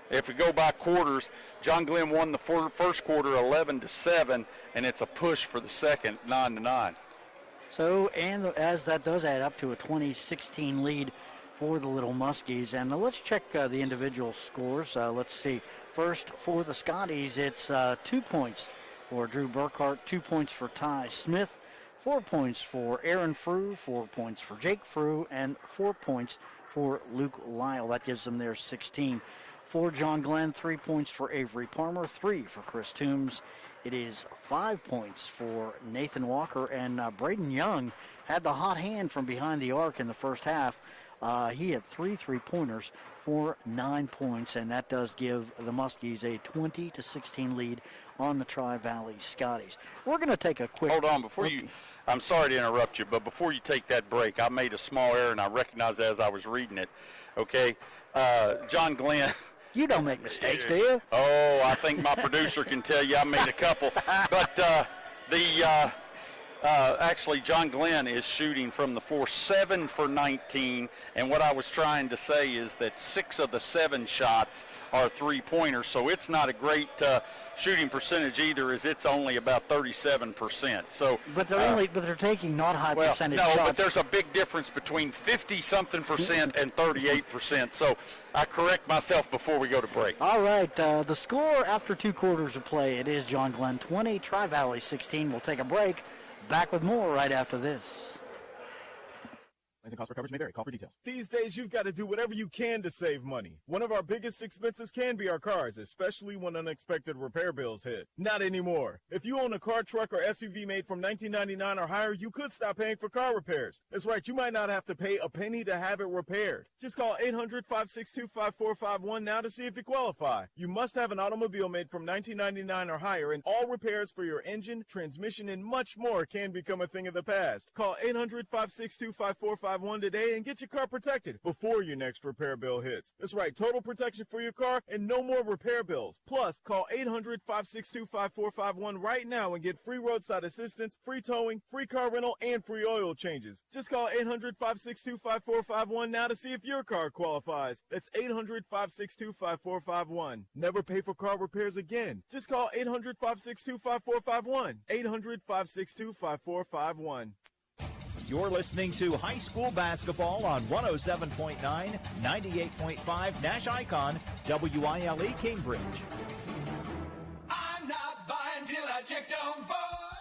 If we go by quarters, John Glenn won the first quarter 11-7, and it's a push for the second 9-9. So, and as that does add up to a 20-16 lead for the Little Muskies. And let's check the individual scores. Let's see. First, for the Scotties, it's 2 points for Drew Burkhart, 2 points for Ty Smith, 4 points for Aaron Frew, 4 points for Jake Frew, and 4 points for Luke Lyle. That gives them their 16. For John Glenn, 3 points for Avery Palmer, 3 for Chris Toombs. It is 5 points for Nathan Walker, and Braden Young had the hot hand from behind the arc in the first half. He had 3 3-pointers for 9 points, and that does give the Muskies a 20-16 lead on the Tri-Valley Scotties. We're going to take a quick... Hold on, before you... I'm sorry to interrupt you, but before you take that break, I made a small error, and I recognized that as I was reading it. Okay? John Glenn... You don't make mistakes, do you? Oh, I think my producer can tell you I made a couple. But actually, John Glenn is shooting from the floor 7 for 19. And what I was trying to say is that 6 of the 7 shots are 3-pointers. So it's not a great shooting percentage either, as it's only about 37%. So, but they're taking not high percentage shots. No, but there's a big difference between 50-something% and 38%. So I correct myself before we go to break. All right, the score after 2 quarters of play, it is John Glenn 20, Tri-Valley 16. We'll take a break. Back with more right after this. And cost for coverage may vary. Call for details. These days, you've got to do whatever you can to save money. One of our biggest expenses can be our cars, especially when unexpected repair bills hit. Not anymore. If you own a car, truck, or SUV made from $19.99 or higher, you could stop paying for car repairs. That's right. You might not have to pay a penny to have it repaired. Just call 800-562-5451 now to see if you qualify. You must have an automobile made from $19.99 or higher, and all repairs for your engine, transmission, and much more can become a thing of the past. Call 800-562-5451 today and get your car protected before your next repair bill hits. That's right, total protection for your car and no more repair bills. Plus, call 800-562-5451 right now and get free roadside assistance, free towing, free car rental, and free oil changes. Just call 800-562-5451 now to see if your car qualifies. That's 800-562-5451. Never pay for car repairs again. Just call 800-562-5451. 800-562-5451. You're listening to high school basketball on 107.9, 98.5 Nash Icon, WILE Cambridge. I'm not buying till I check Don't Vote.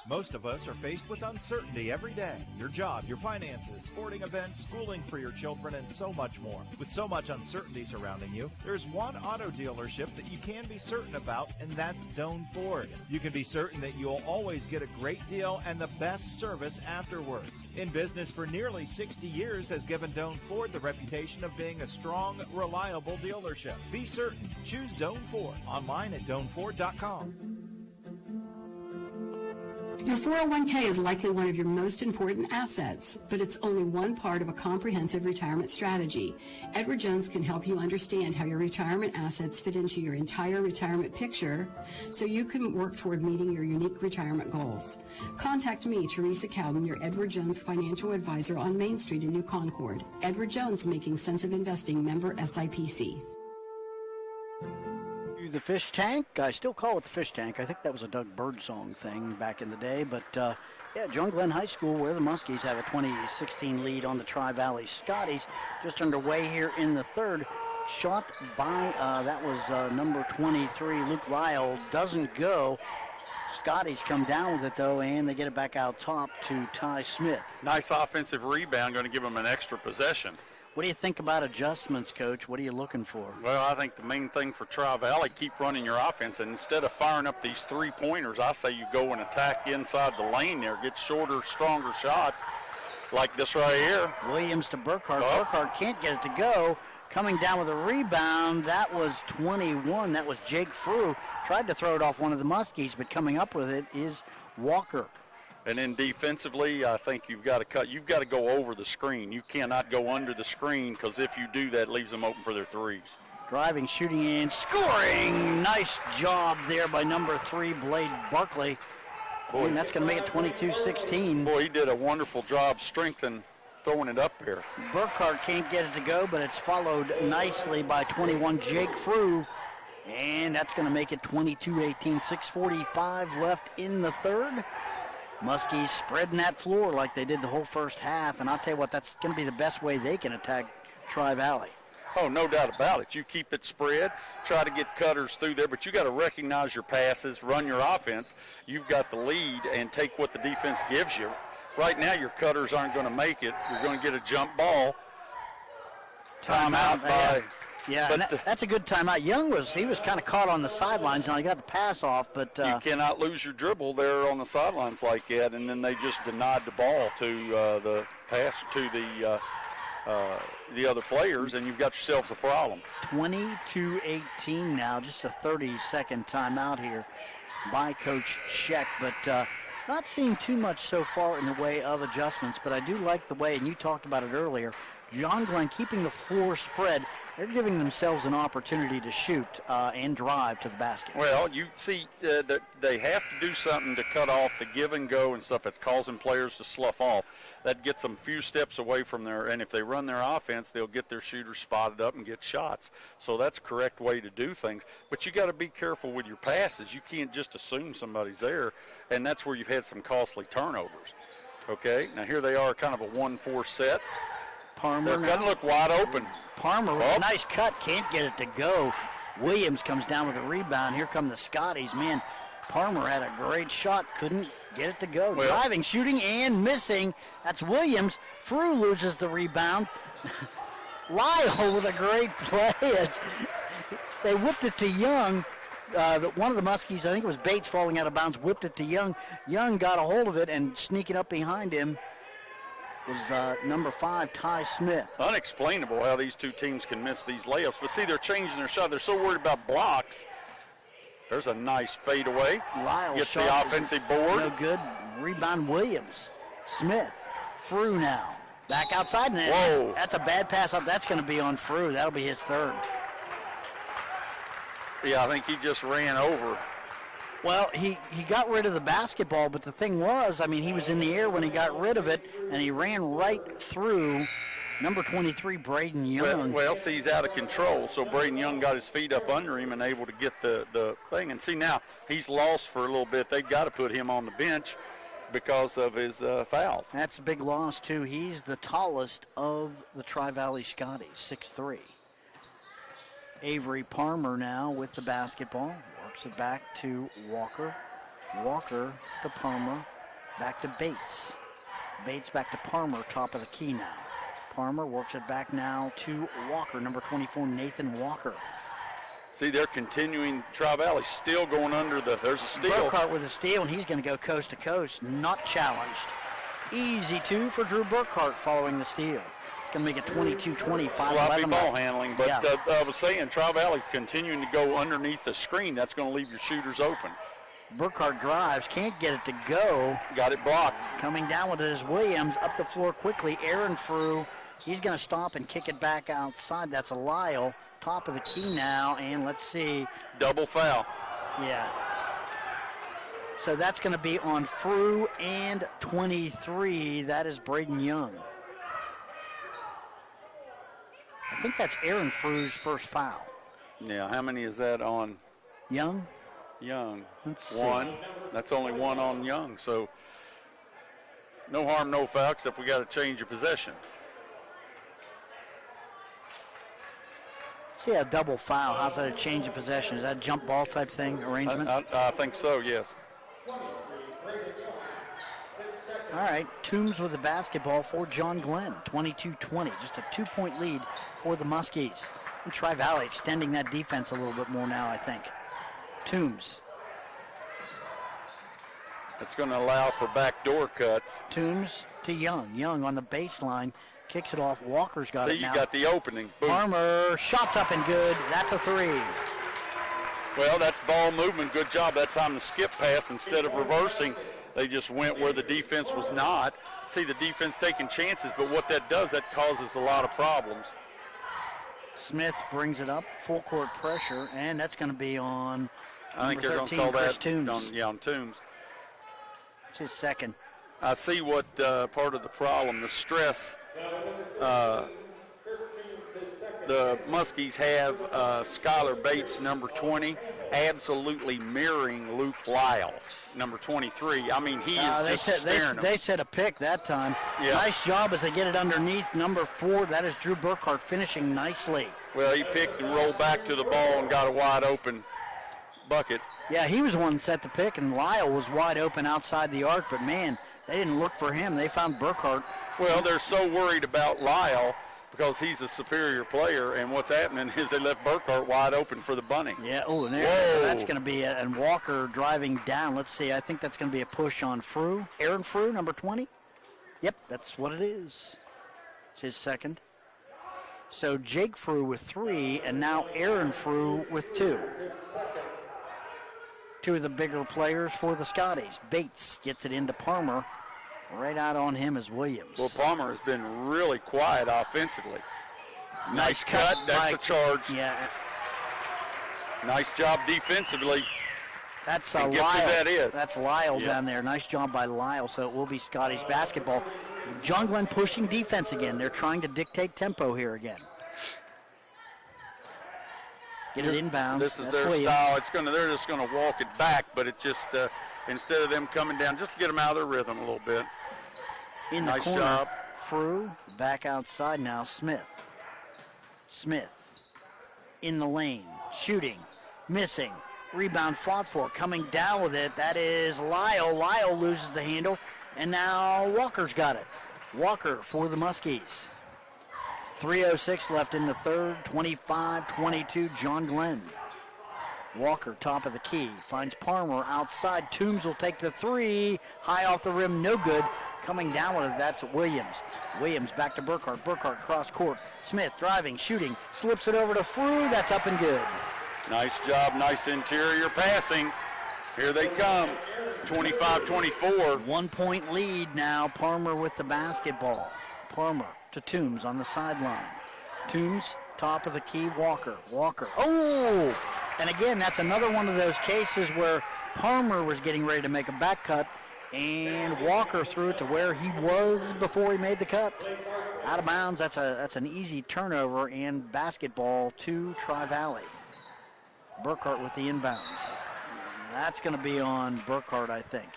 Most of us are faced with uncertainty every day. Your job, your finances, sporting events, schooling for your children, and so much more. With so much uncertainty surrounding you, there's one auto dealership that you can be certain about, and that's Doan Ford. You can be certain that you'll always get a great deal and the best service afterwards. In business for nearly 60 years has given Doan Ford the reputation of being a strong, reliable dealership. Be certain. Choose Doan Ford. Online at DoanFord.com. Your 401k is likely one of your most important assets, but it's only one part of a comprehensive retirement strategy. Edward Jones can help you understand how your retirement assets fit into your entire retirement picture so you can work toward meeting your unique retirement goals. Contact me, Teresa Cowden, your Edward Jones financial advisor on Main Street in New Concord. Edward Jones, Making Sense of Investing, member SIPC. The fish tank, I still call it the fish tank. I think that was a Doug Birdsong thing back in the day, but yeah, John Glenn High School, where the Muskies have a 20-16 lead on the Tri-Valley Scotties, just underway here in the third. Shot by, that was number 23, Luke Lyle, doesn't go. Scotties come down with it, though, and they get it back out top to Ty Smith. Nice offensive rebound, going to give them an extra possession. What do you think about adjustments, Coach? What are you looking for? Well, I think the main thing for Tri-Valley, keep running your offense, and instead of firing up these three-pointers, I say you go and attack inside the lane there, get shorter, stronger shots like this right here. Williams to Burkhart. Oh. Burkhart can't get it to go. Coming down with a rebound, that was 21. That was Jake Frew. Tried to throw it off one of the Muskies, but coming up with it is Walker. And then defensively, I think you've got to cut. You've got to go over the screen. You cannot go under the screen, because if you do that, it leaves them open for their threes. Driving, shooting, and scoring. Nice job there by number 3, Blade Barkley. Boy, and that's going to make it 22-16. Boy, he did a wonderful job strengthening, throwing it up there. Burkhart can't get it to go, but it's followed nicely by 21, Jake Frew. And that's going to make it 22-18. 6:45 left in the third. Muskies spreading that floor like they did the whole first half, and I'll tell you what, that's going to be the best way they can attack Tri-Valley. Oh, no doubt about it. You keep it spread, try to get cutters through there, but you got to recognize your passes, run your offense. You've got the lead, and take what the defense gives you. Right now, your cutters aren't going to make it. You're going to get a jump ball. Timeout by... Yeah, and that's a good timeout. Young was kind of caught on the sidelines, and he got the pass off, but you cannot lose your dribble there on the sidelines like that, and then they just denied the ball to the pass to the other players, and you've got yourselves a problem. 22-18 now, just a 30-second timeout here by Coach Scheck, but not seeing too much so far in the way of adjustments, but I do like the way, and you talked about it earlier, John Glenn keeping the floor spread. They're giving themselves an opportunity to shoot and drive to the basket. Well, you see that they have to do something to cut off the give and go and stuff that's causing players to slough off. That gets them a few steps away from there, and if they run their offense, they'll get their shooters spotted up and get shots. So that's the correct way to do things. But you got to be careful with your passes. You can't just assume somebody's there, and that's where you've had some costly turnovers. Okay, now here they are, kind of a 1-4 set. Palmer doesn't look wide open. Palmer with a nice cut, can't get it to go. Williams comes down with a rebound. Here come the Scotties. Man, Palmer had a great shot, couldn't get it to go. Well, driving, shooting, and missing. That's Williams. Frew loses the rebound. Lyle with a great play as they whipped it to Young. One of the Muskies, I think it was Bates, falling out of bounds, whipped it to Young. Young got a hold of it, and sneaking up behind him was number 5, Ty Smith. Unexplainable how these two teams can miss these layups. But see, they're changing their shot. They're so worried about blocks. There's a nice fadeaway. Lyle gets the offensive board. No good. Rebound Williams. Smith. Frew now. Back outside. And whoa. That's a bad pass up. That's going to be on Frew. That'll be his third. Yeah, I think he just ran over. Well, he got rid of the basketball, but the thing was, I mean, he was in the air when he got rid of it, and he ran right through number 23, Braden Young. Well, see, he's out of control, so Braden Young got his feet up under him and able to get the thing. And see, now he's lost for a little bit. They've got to put him on the bench because of his fouls. That's a big loss, too. He's the tallest of the Tri-Valley Scotties, 6'3". Avery Palmer now with the basketball. Works it back to Walker. Walker to Palmer. Back to Bates. Bates back to Palmer, top of the key now. Palmer works it back now to Walker, number 24, Nathan Walker. See, they're continuing. Tri-Valley still going under there's a steal. Burkhart with a steal, and he's going to go coast to coast. Not challenged. Easy 2 for Drew Burkhart following the steal. It's going to make it 22-25. Sloppy ball handling, but yeah. I was saying Tri-Valley continuing to go underneath the screen. That's going to leave your shooters open. Burkhart drives, can't get it to go. Got it blocked. Coming down with it is Williams, up the floor quickly. Aaron Frew, he's going to stop and kick it back outside. That's a Lyle, top of the key now, and let's see. Double foul. Yeah. So that's going to be on Frew and 23. That is Braden Young. I think that's Aaron Frew's first foul. Yeah, how many is that on? Young? Young. Let's one. see. That's only one on Young. So no harm, no foul, except we got to change of possession. See a double foul. How's that a change of possession? Is that a jump ball type thing, arrangement? I think so, yes. All right, Toombs with the basketball for John Glenn, 22-20, just a 2-point lead for the Muskies. And Tri-Valley extending that defense a little bit more now, I think. Toombs. It's going to allow for backdoor cuts. Toombs to Young. Young on the baseline, kicks it off. Walker's got it now. See, you got the opening. Boom. Farmer, shots up and good. That's a 3. Well, that's ball movement. Good job that time to skip pass instead of reversing. They just went where the defense was not. See, the defense taking chances, but what that does, that causes a lot of problems. Smith brings it up, full court pressure, and that's going to be on I think they're going to call that on Toombs. It's his second. I see what part of the problem, the stress. The Muskies have Skylar Bates, number 20, absolutely mirroring Luke Lyle, number 23. I mean, he is just staring They set a pick that time. Yeah. Nice job as they get it underneath. Number 4, that is Drew Burkhart finishing nicely. Well, he picked and rolled back to the ball and got a wide open bucket. Yeah, he was the one that set the pick, and Lyle was wide open outside the arc, but man, they didn't look for him. They found Burkhart. Well, they're so worried about Lyle because he's a superior player, and what's happening is they left Burkhart wide open for the bunting. Yeah, and that's going to be it. And Walker driving down. Let's see, I think that's going to be a push on Frew. Aaron Frew, number 20. Yep, that's what it is. It's his second. So Jake Frew with 3, and now Aaron Frew with 2. Two of the bigger players for the Scotties. Bates gets it into Palmer. Right out on him is Williams. Well, Palmer has been really quiet offensively. Nice cut. That's a charge. Yeah. Nice job defensively. That's and Lyle. Guess who that is? That's Lyle down there. Nice job by Lyle. So it will be Scotty's basketball. John Glenn pushing defense again. They're trying to dictate tempo here again. Get it inbounds. This is That's their Williams. style. They're just going to walk it back, but it just instead of them coming down, just to get them out of their rhythm a little bit. In the nice corner, job. Frew back outside now. Smith in the lane, shooting, missing. Rebound fought for, coming down with it. That is Lyle. Lyle loses the handle, and now Walker's got it. Walker for the Muskies. 3:06 left in the third. 25-22. John Glenn. Walker, top of the key, finds Palmer outside. Toombs will take the 3. High off the rim, no good. Coming down with it, that's Williams. Williams back to Burkhart. Burkhart cross court. Smith driving, shooting, slips it over to Frew. That's up and good. Nice job, nice interior passing. Here they come, 25-24. 1 point lead now, Palmer with the basketball. Palmer to Toombs on the sideline. Toombs, top of the key, Walker. Oh! And again, that's another one of those cases where Palmer was getting ready to make a back cut, and Walker threw it to where he was before he made the cut. Out of bounds, that's an easy turnover and basketball to Tri-Valley. Burkhart with the inbounds. That's going to be on Burkhart, I think.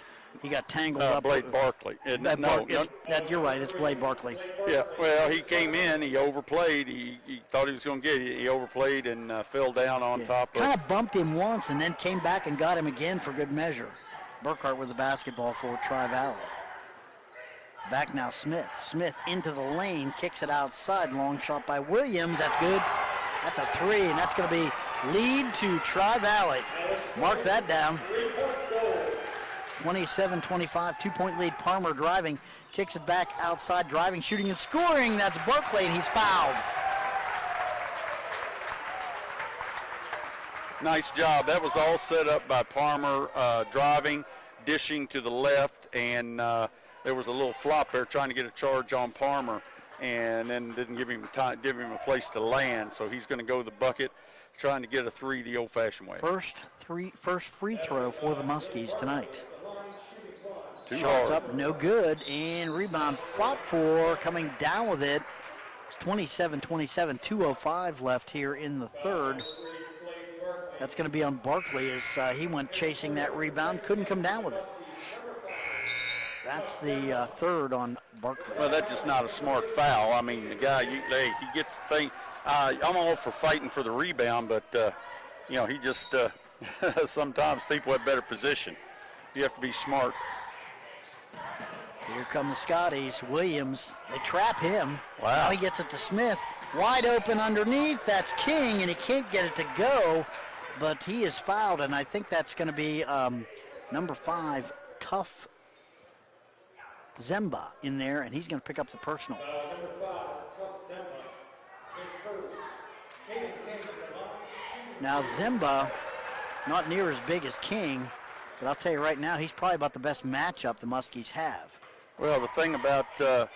He got tangled up. Blade Barkley. You're right, it's Blade Barkley. Yeah, well, he came in, he overplayed. He thought he was going to get it. He overplayed and fell down on top of Kind of bumped him once and then came back and got him again for good measure. Burkhart with the basketball for Tri-Valley. Back now Smith. Smith into the lane, kicks it outside. Long shot by Williams. That's good. That's a 3, and that's going to be lead to Tri-Valley. Mark that down. 27-25, 2 point lead. Palmer driving, kicks it back outside, driving, shooting, and scoring. That's Barkley, and he's fouled. Nice job. That was all set up by Palmer, driving, dishing to the left, and there was a little flop there trying to get a charge on Palmer, and then didn't give him time, give him a place to land. So he's going to go to the bucket, trying to get a 3 the old-fashioned way. First free throw for the Muskies tonight. Shots up, no good, and rebound fought for, coming down with it. It's 27-27, 2:05 left here in the third. That's going to be on Barkley as he went chasing that rebound, couldn't come down with it. That's the third on Barkley. Well, that's just not a smart foul. I mean, the guy, he gets the thing. I'm all for fighting for the rebound, but, he just, sometimes people have better position. You have to be smart. Here come the Scotties. Williams, they trap him. Wow. Now he gets it to Smith. Wide open underneath. That's King, and he can't get it to go, but he is fouled, and I think that's going to be number 5, Tough Zemba in there, and he's going to pick up the personal. Number 5, Tough Zemba. His first. Caden King at the line. Now Zemba, not near as big as King, but I'll tell you right now, he's probably about the best matchup the Muskies have. Well, the thing about it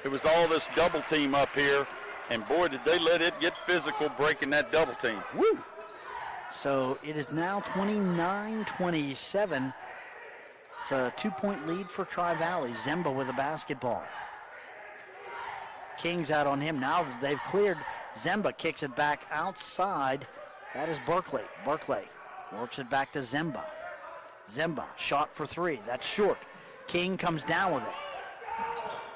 was all this double team up here, and boy, did they let it get physical breaking that double team. Woo! So it is now 29-27. It's a 2-point lead for Tri-Valley. Zemba with the basketball. King's out on him. Now they've cleared. Zemba kicks it back outside. That is Berkeley. Berkeley works it back to Zemba. Zemba, shot for 3. That's short. King comes down with it.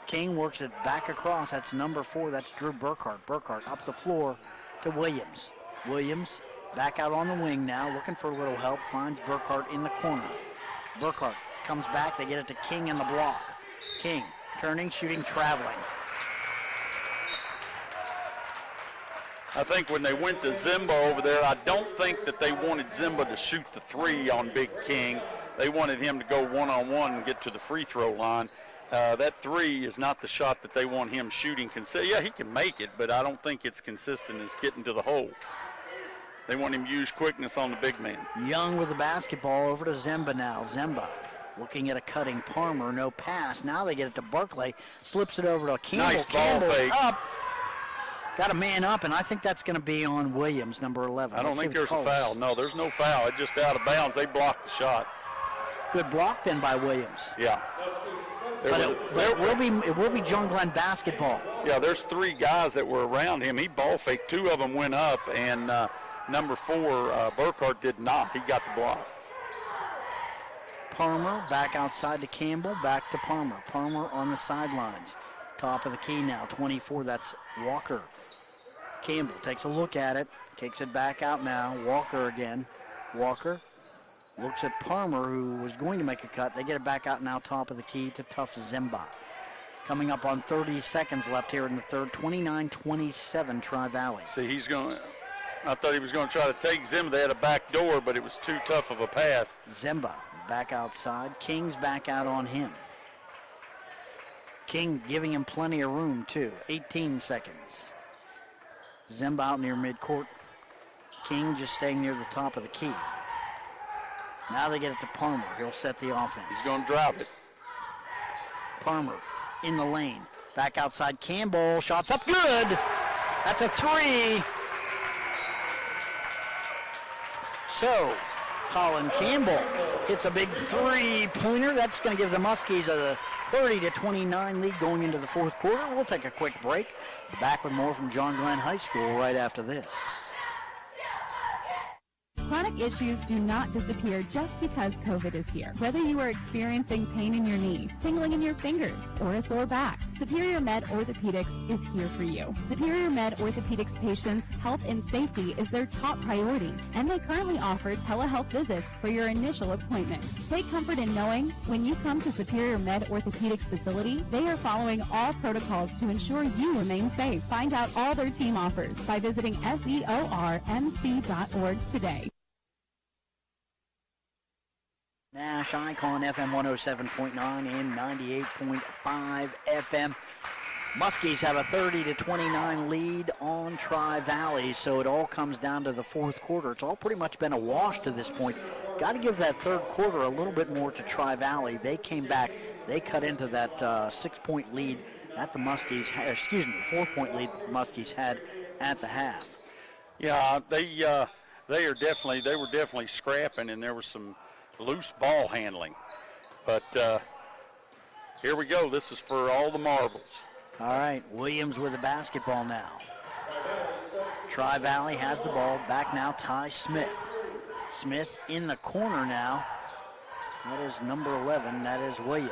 King works it back across. That's number 4. That's Drew Burkhart. Burkhart up the floor to Williams. Williams back out on the wing now, looking for a little help. Finds Burkhart in the corner. Burkhart comes back. They get it to King in the block. King turning, shooting, traveling. I think when they went to Zemba over there, I don't think that they wanted Zemba to shoot the 3 on Big King. They wanted him to go one-on-one and get to the free throw line. That 3 is not the shot that they want him shooting. Yeah, he can make it, but I don't think it's consistent as getting to the hole. They want him to use quickness on the big man. Young with the basketball over to Zemba now. Zemba looking at a cutting Palmer, no pass. Now they get it to Berkeley. Slips it over to Campbell. Nice ball Campbell's fake. Up. Got a man up, and I think that's going to be on Williams, number 11. I don't think there's a foul. No, there's no foul. It's just out of bounds. They blocked the shot. Good block then by Williams. Yeah. But it will be John Glenn basketball. Yeah, there's 3 guys that were around him. He ball faked. 2 of them went up, and number 4, Burkhart, did not. He got the block. Palmer back outside to Campbell, back to Palmer. Palmer on the sidelines. Top of the key now, 24, that's Walker. Campbell takes a look at it, kicks it back out now. Walker again. Walker looks at Palmer, who was going to make a cut. They get it back out now, top of the key to Tough Zemba. Coming up on 30 seconds left here in the third, 29-27 Tri-Valley. See, I thought he was going to try to take Zemba. They had a back door, but it was too tough of a pass. Zemba back outside. King's back out on him. King giving him plenty of room, too. 18 seconds. Zemba out near midcourt. King just staying near the top of the key. Now they get it to Palmer. He'll set the offense. He's going to drive it. Palmer in the lane. Back outside Campbell. Shots up good. That's a 3. So, Colin Campbell hits a big 3-pointer. That's going to give the Muskies a 30-29 lead going into the fourth quarter. We'll take a quick break. Back with more from John Glenn High School right after this. Chronic issues do not disappear just because COVID is here. Whether you are experiencing pain in your knee, tingling in your fingers, or a sore back, Superior Med Orthopedics is here for you. Superior Med Orthopedics patients' health and safety is their top priority, and they currently offer telehealth visits for your initial appointment. Take comfort in knowing when you come to Superior Med Orthopedics facility, they are following all protocols to ensure you remain safe. Find out all their team offers by visiting seormc.org today. Nash Icon FM 107.9 and 98.5 FM. Muskies have a 30-29 lead on Tri-Valley, so it all comes down to the fourth quarter. It's all pretty much been a wash to this point. Got to give that third quarter a little bit more to Tri-Valley. They came back. They cut into that 6-point lead that the Muskies, 4-point lead that the Muskies had at the half. Yeah, they were definitely scrapping, and there was some loose ball handling. But here we go. This is for all the marbles. All right, Williams with the basketball now. Tri-Valley has the ball. Back now, Ty Smith. Smith in the corner now. That is number 11. That is Williams.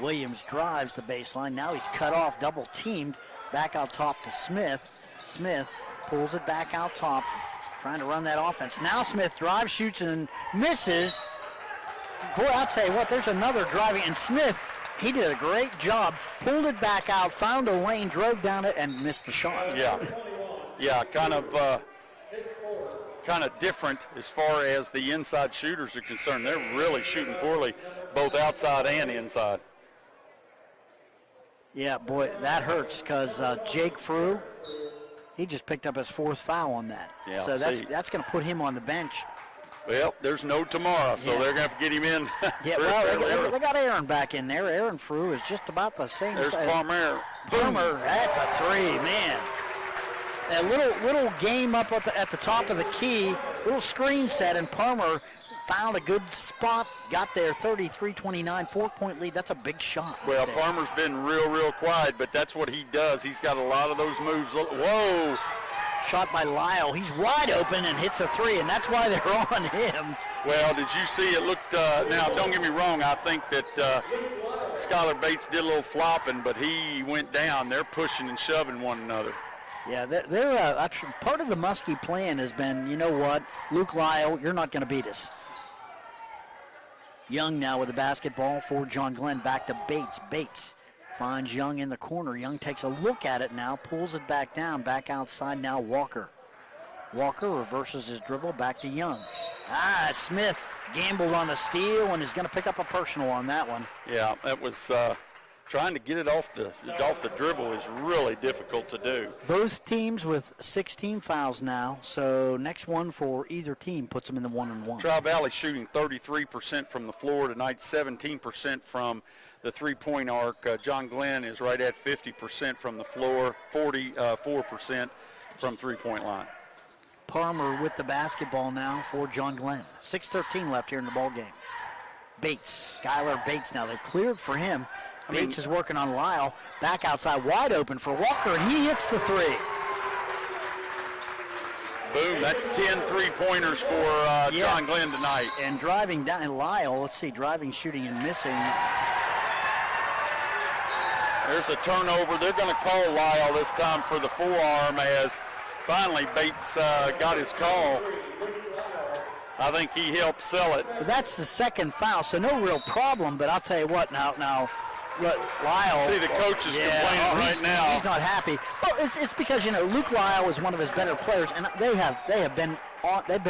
Williams drives the baseline. Now he's cut off, double teamed. Back out top to Smith. Smith pulls it back out top. Trying to run that offense. Now Smith drives, shoots, and misses. boy, I'll tell you what, there's another driving, and Smith, he did a great job, pulled it back out, found a lane, drove down it, and missed the shot. Yeah, kind of different as far as the inside shooters are concerned. They're really shooting poorly, both outside and inside. Yeah, boy, that hurts because Jake Frew, he just picked up his 4th foul on that. Yeah, so that's going to put him on the bench. Well, there's no tomorrow, so they're going to have to get him in. Yeah, well, they got Aaron back in there. Aaron Frew is just about the same There's size. Palmer. Palmer, that's a 3, man. A little game up at the top of the key, little screen set, and Palmer found a good spot, got there, 33-29, 4-point lead. That's a big shot. Well, right Palmer's been real quiet, but that's what he does. He's got a lot of those moves. Whoa. Shot by Lyle. He's wide open and hits a 3, and that's why they're on him. Well, did you see it looked, now don't get me wrong, I think that Skylar Bates did a little flopping, but he went down. They're pushing and shoving one another. Yeah, part of the Muskie plan has been, you know what, Luke Lyle, you're not going to beat us. Young now with the basketball for John Glenn. Back to Bates. Bates finds Young in the corner. Young takes a look at it now, pulls it back down, back outside now Walker. Walker reverses his dribble, back to Young. Smith gambled on a steal and is going to pick up a personal on that one. Yeah, that was trying to get it off the dribble is really difficult to do. Both teams with 16 fouls now, so next one for either team puts them in the 1-and-1. Tri-Valley shooting 33% from the floor tonight, 17% from the three-point arc. John Glenn is right at 50% from the floor, 44% from three-point line. Palmer with the basketball now for John Glenn. 6:13 left here in the ball game. Bates, Skylar Bates now. They've cleared for him. Bates is working on Lyle. Back outside, wide open for Walker, and he hits the 3. Boom, that's 10 three-pointers for John Glenn tonight. And driving down, Lyle, let's see, driving, shooting, and missing. There's a turnover. They're going to call Lyle this time for the forearm as finally Bates got his call. I think he helped sell it. That's the second foul, so no real problem, but I'll tell you what, now look, Lyle. See, the coach is complaining right now. He's not happy. Well, it's because, Luke Lyle is one of his better players, and they've been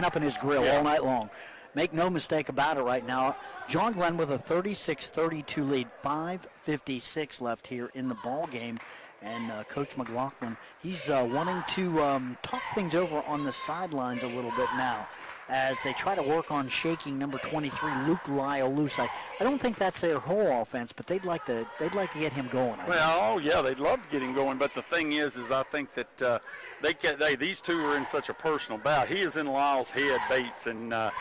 up in his grill all night long. Make no mistake about it right now. John Glenn with a 36-32 lead, 5:56 left here in the ball game. And Coach McLaughlin, he's wanting to talk things over on the sidelines a little bit now as they try to work on shaking number 23, Luke Lyle, loose. I don't think that's their whole offense, but they'd like to get him going. They'd love to get him going. But the thing is I think that these two are in such a personal bout. He is in Lyle's head, Bates, and Lyle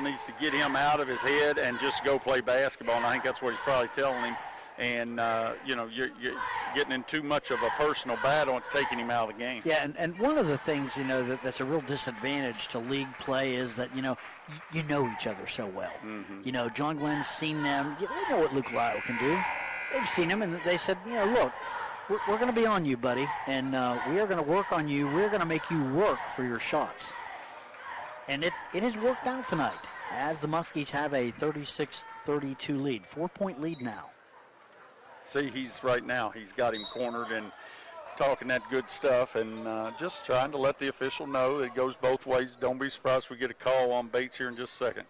needs to get him out of his head and just go play basketball. And I think that's what he's probably telling him. And, you're getting in too much of a personal battle. It's taking him out of the game. Yeah, and one of the things, that's a real disadvantage to league play is that, you know each other so well. Mm-hmm. John Glenn's seen them. They know what Luke Lyle can do. They've seen him, and they said, look, we're going to be on you, buddy, and we are going to work on you. We're going to make you work for your shots. And it has worked out tonight as the Muskies have a 36-32 lead, 4-point lead now. See, he's got him cornered and talking that good stuff and just trying to let the official know that it goes both ways. Don't be surprised if we get a call on Bates here in just a second.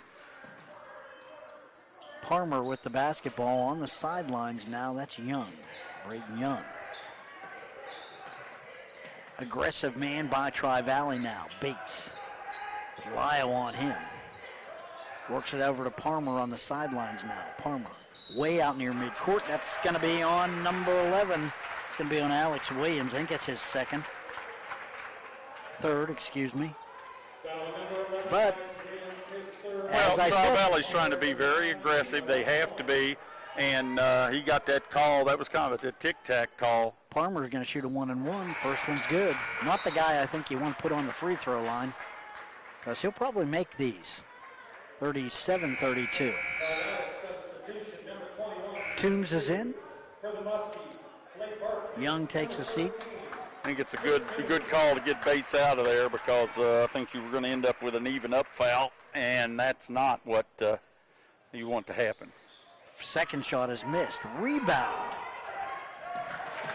Palmer with the basketball on the sidelines now. That's Young, Braden Young. Aggressive man by Tri-Valley now. Bates with Lyle on him. Works it over to Palmer on the sidelines now. Palmer way out near midcourt. That's going to be on number 11. It's going to be on Alex Williams. I think that's his third, excuse me. But as I said, Tri-Valley's trying to be very aggressive. They have to be. And he got that call. That was kind of a tic-tac call. Palmer's going to shoot a 1-and-1. First one's good. Not the guy I think you want to put on the free throw line because he'll probably make these. 37-32. Toombs is in. Young takes a seat. I think it's a good call to get Bates out of there because I think you were going to end up with an even up foul, and that's not what you want to happen. Second shot is missed. Rebound.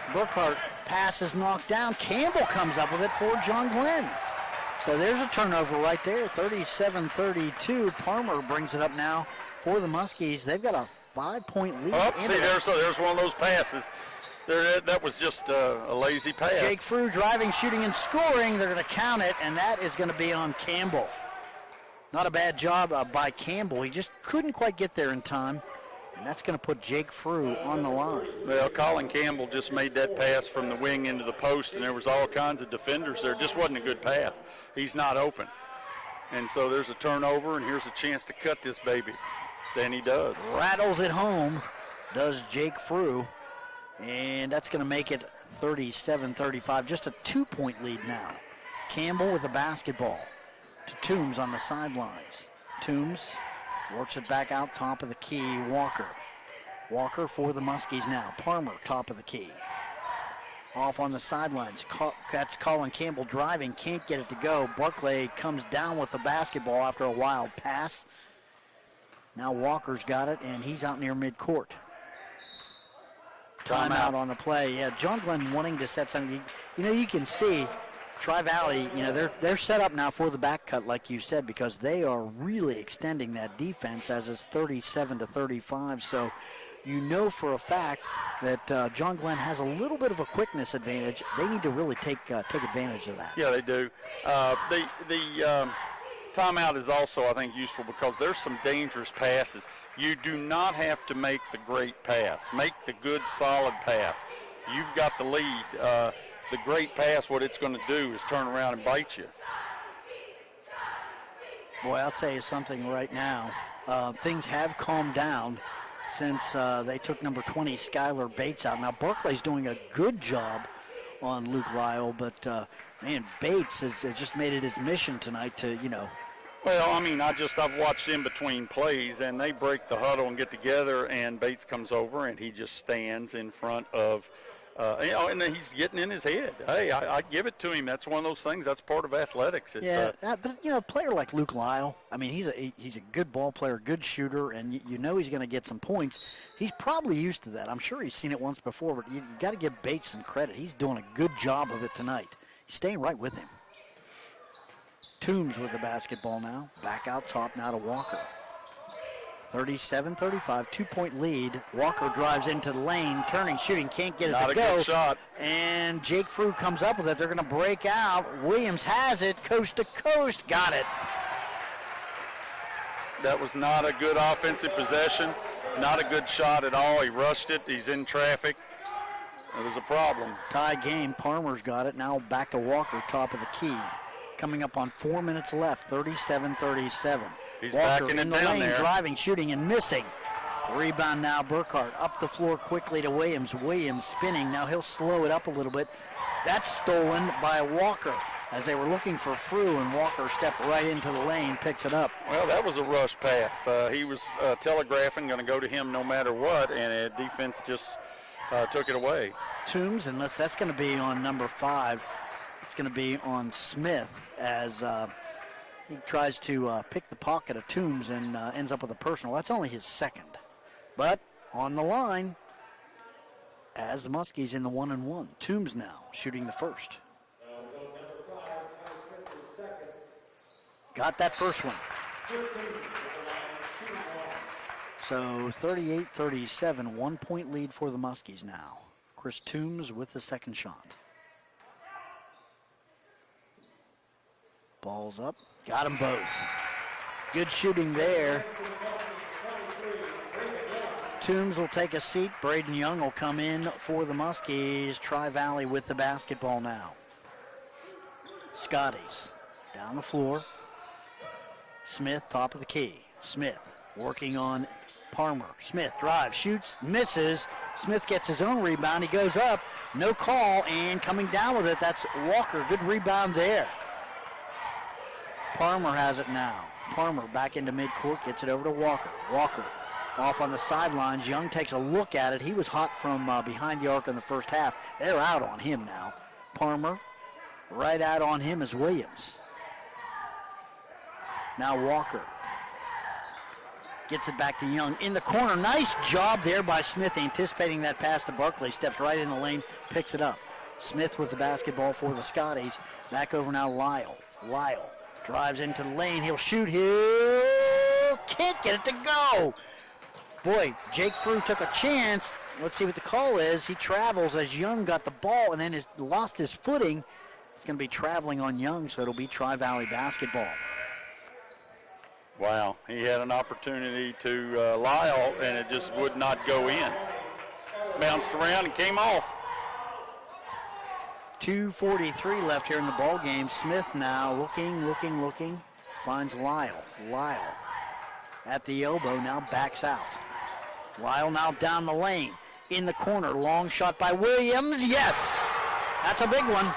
Burkhart pass is knocked down. Campbell comes up with it for John Glenn. So there's a turnover right there. 37-32. Palmer brings it up now for the Muskies. They've got a 5-point lead. Oh, see, there's one of those passes. That was just a lazy pass. Jake Frew driving, shooting, and scoring. They're going to count it, and that is going to be on Campbell. Not a bad job by Campbell. He just couldn't quite get there in time, and that's going to put Jake Frew on the line. Well, Colin Campbell just made that pass from the wing into the post, and there was all kinds of defenders there. It just wasn't a good pass. He's not open. And so there's a turnover, and here's a chance to cut this baby. Then he does. Rattles it home, does Jake Frew. And that's going to make it 37-35, just a 2-point lead now. Campbell with the basketball to Toombs on the sidelines. Toombs works it back out top of the key. Walker for the Muskies now. Palmer top of the key. Off on the sidelines. That's Colin Campbell driving, can't get it to go. Barclay comes down with the basketball after a wild pass. Now Walker's got it, and he's out near midcourt. Timeout on the play. Yeah, John Glenn wanting to set something. You can see Tri-Valley, they're set up now for the back cut, like you said, because they are really extending that defense as it's 37-35. So you know for a fact that John Glenn has a little bit of a quickness advantage. They need to really take advantage of that. Yeah, they do. The timeout is also, I think, useful because there's some dangerous passes. You do not have to make the great pass. Make the good, solid pass. You've got the lead. The great pass, what it's going to do is turn around and bite you. Boy, I'll tell you something right now. Things have calmed down since they took number 20, Skylar Bates, out. Now, Barclay's doing a good job on Luke Lyle, but, man, Bates has just made it his mission tonight to, Well, I mean, I've watched in between plays, and they break the huddle and get together, and Bates comes over, and he just stands in front of, and he's getting in his head. Hey, I give it to him. That's one of those things. That's part of athletics. It's, but a player like Luke Lyle, I mean, he's a good ball player, good shooter, and he's going to get some points. He's probably used to that. I'm sure he's seen it once before, but you got to give Bates some credit. He's doing a good job of it tonight. He's staying right with him. Toombs with the basketball now. Back out top now to Walker. 37-35, 2-point lead. Walker drives into the lane, turning, shooting, can't get it to go. Not a good shot. And Jake Frew comes up with it. They're going to break out. Williams has it, coast to coast. Got it. That was not a good offensive possession. Not a good shot at all. He rushed it. He's in traffic. It was a problem. Tie game. Palmer's got it. Now back to Walker, top of the key. Coming up on 4 minutes left, 37-37. He's Walker backing in it the down lane, there. driving, shooting, and missing. Rebound now, Burkhart up the floor quickly to Williams. Williams spinning. Now he'll slow it up a little bit. That's stolen by Walker as they were looking for Frew, and Walker stepped right into the lane, picks it up. Well, that was a rush pass. He was telegraphing, going to go to him no matter what, and defense just took it away. Toombs, and that's going to be on number 5. It's going to be on Smith as he tries to pick the pocket of Toombs and ends up with a personal. That's only his second. But on the line, as the Muskies in the 1-and-1. Toombs now shooting the first. Got that first one. So 38-37, 1-point lead for the Muskies now. Chris Toombs with the second shot. Ball's up. Got them both. Good shooting there. Toombs will take a seat. Braden Young will come in for the Muskies. Tri-Valley with the basketball now. Scotties down the floor. Smith, top of the key. Smith working on Palmer. Smith drives, shoots, misses. Smith gets his own rebound. He goes up. No call, and coming down with it, that's Walker. Good rebound there. Palmer has it now. Palmer back into midcourt, gets it over to Walker. Walker off on the sidelines. Young takes a look at it. He was hot from behind the arc in the first half. They're out on him now. Palmer. Right out on him is Williams. Now Walker. Gets it back to Young in the corner. Nice job there by Smith, anticipating that pass to Barkley. Steps right in the lane, picks it up. Smith with the basketball for the Scotties. Back over now Lyle. Lyle drives into the lane. He'll shoot. He can't get it to go. Boy, Jake Frew took a chance. Let's see what the call is. He travels as Young got the ball and then lost his footing. It's going to be traveling on Young, so it'll be Tri-Valley basketball. Wow, he had an opportunity to Lyle, and it just would not go in. Bounced around and came off. 2:43 left here in the ball game. Smith now looking. Finds Lyle. Lyle at the elbow now backs out. Lyle now down the lane. In the corner, long shot by Williams. Yes, that's a big one.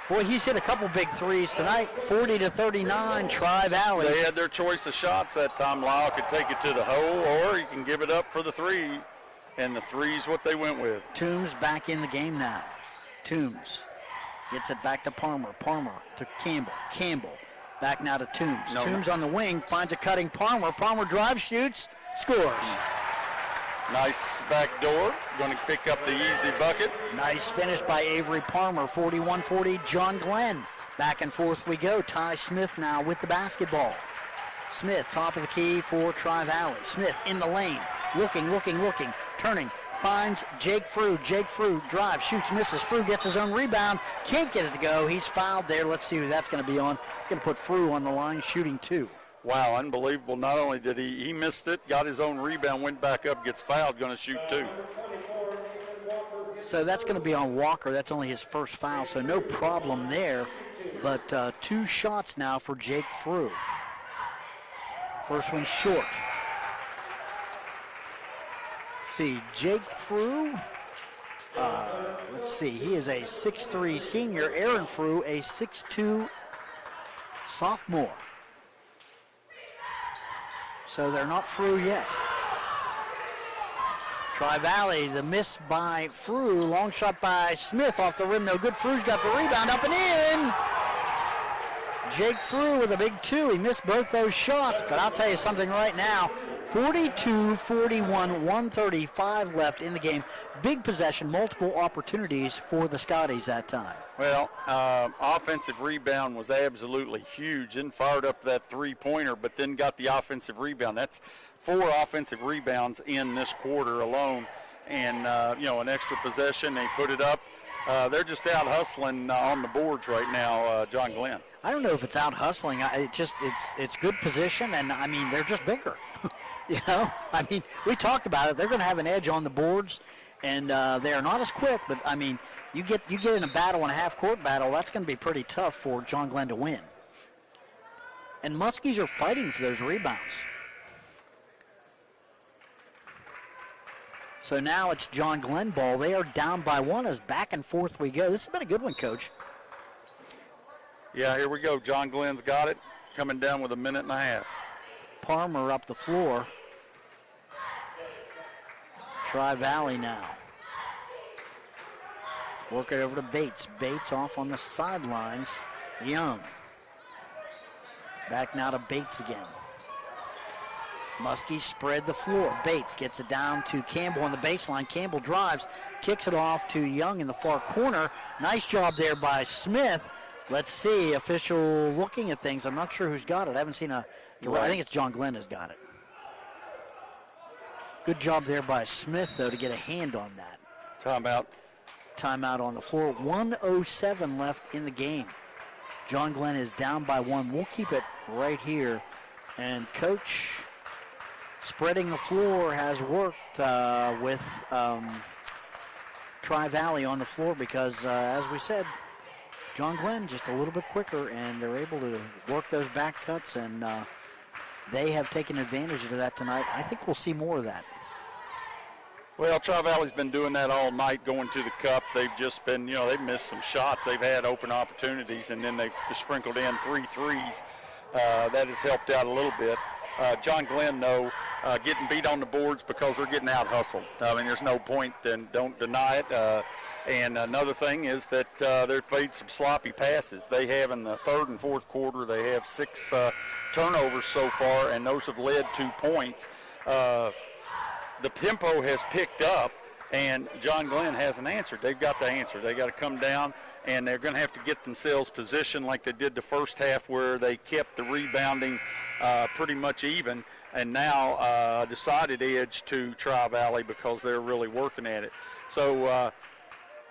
Boy, he's hit a couple big threes tonight. 40-39, Tri-Valley. They had their choice of shots that time. Lyle could take it to the hole, or he can give it up for the three. And the three's what they went with. Toombs back in the game now. Toombs gets it back to Palmer. Palmer to Campbell. Campbell back now to Toombs. Toombs on the wing, finds a cutting Palmer. Palmer drives, shoots, scores. Nice back door. Going to pick up the easy bucket. Nice finish by Avery Palmer. 41-40, John Glenn. Back and forth we go. Ty Smith now with the basketball. Smith, top of the key for Tri-Valley. Smith in the lane. Looking. Turning. Finds Jake Frew. Jake Frew drives, shoots, misses. Frew gets his own rebound. Can't get it to go. He's fouled there. Let's see who that's going to be on. It's going to put Frew on the line, shooting 2. Wow, unbelievable. Not only did he missed it, got his own rebound, went back up, gets fouled, going to shoot 2. So that's going to be on Walker. That's only his first foul, so no problem there. But 2 shots now for Jake Frew. First one short. See, Jake Frew, let's see, he is a 6'3 senior. Aaron Frew, a 6'2 sophomore. So they're not Frew yet. Tri-Valley, the miss by Frew, long shot by Smith off the rim, no good. Frew's got the rebound, up and in. Jake Frew with a big 2. He missed both those shots, but I'll tell you something right now. 42-41, 135 left in the game. Big possession, multiple opportunities for the Scotties that time. Well, offensive rebound was absolutely huge and fired up that three-pointer, but then got the offensive rebound. That's 4 offensive rebounds in this quarter alone. And, an extra possession, they put it up. They're just out hustling on the boards right now, John Glenn. I don't know if it's out hustling. It's good position, and, I mean, they're just bigger. We talked about it. They're going to have an edge on the boards, and they are not as quick. But I mean, you get in a battle, in a half-court battle, that's going to be pretty tough for John Glenn to win. And Muskies are fighting for those rebounds. So now it's John Glenn ball. They are down by 1 as back and forth we go. This has been a good one, Coach. Yeah, here we go. John Glenn's got it, coming down with a minute and a half. Palmer up the floor. Tri-Valley now. Work it over to Bates. Bates off on the sidelines. Young. Back now to Bates again. Muskie spread the floor. Bates gets it down to Campbell on the baseline. Campbell drives, kicks it off to Young in the far corner. Nice job there by Smith. Let's see, official looking at things. I'm not sure who's got it. I haven't seen a... I think it's John Glenn has got it. Good job there by Smith, though, to get a hand on that. Timeout. Timeout on the floor. 1:07 left in the game. John Glenn is down by 1. We'll keep it right here. And Coach spreading the floor has worked with Tri-Valley on the floor because, as we said, John Glenn just a little bit quicker, and they're able to work those back cuts, and they have taken advantage of that tonight. I think we'll see more of that. Well, Tri-Valley's been doing that all night, going to the cup. They've just been, they've missed some shots. They've had open opportunities, and then they've sprinkled in 3 threes. That has helped out a little bit. John Glenn, though, getting beat on the boards because they're getting out-hustled. I mean, there's no point, and don't deny it. And another thing is that they've played some sloppy passes. They have in the third and fourth quarter, they have 6 turnovers so far, and those have led to points. The tempo has picked up, and John Glenn hasn't answered. They've got to answer. They've got to come down, and they're going to have to get themselves positioned like they did the first half, where they kept the rebounding pretty much even, and now decided edge to Tri-Valley because they're really working at it. So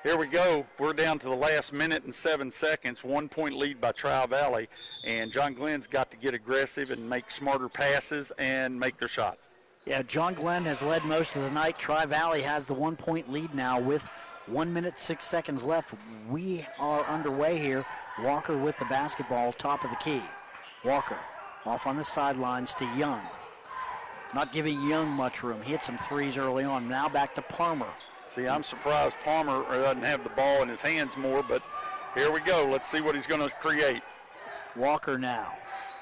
here we go. We're down to the last minute and 7 seconds. 1 point lead by Tri-Valley, and John Glenn's got to get aggressive and make smarter passes and make their shots. Yeah, John Glenn has led most of the night. Tri-Valley has the 1 point lead now with 1 minute, 6 seconds left. We are underway here. Walker with the basketball, top of the key. Walker off on the sidelines to Young. Not giving Young much room. He hit some threes early on. Now back to Palmer. See, I'm surprised Palmer doesn't have the ball in his hands more, but here we go. Let's see what he's going to create. Walker now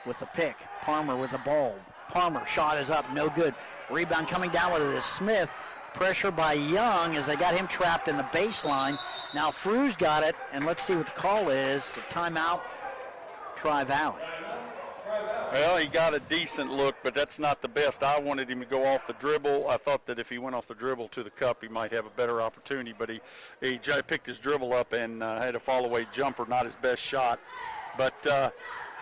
with the pick. Palmer with the ball. Palmer, shot is up, no good. Rebound coming down with it is Smith. Pressure by Young as they got him trapped in the baseline. Now Frew's got it, and let's see what the call is. The timeout, Tri-Valley. Well, he got a decent look, but that's not the best. I wanted him to go off the dribble. I thought that if he went off the dribble to the cup, he might have a better opportunity, but he picked his dribble up and had a fall-away jumper, not his best shot. But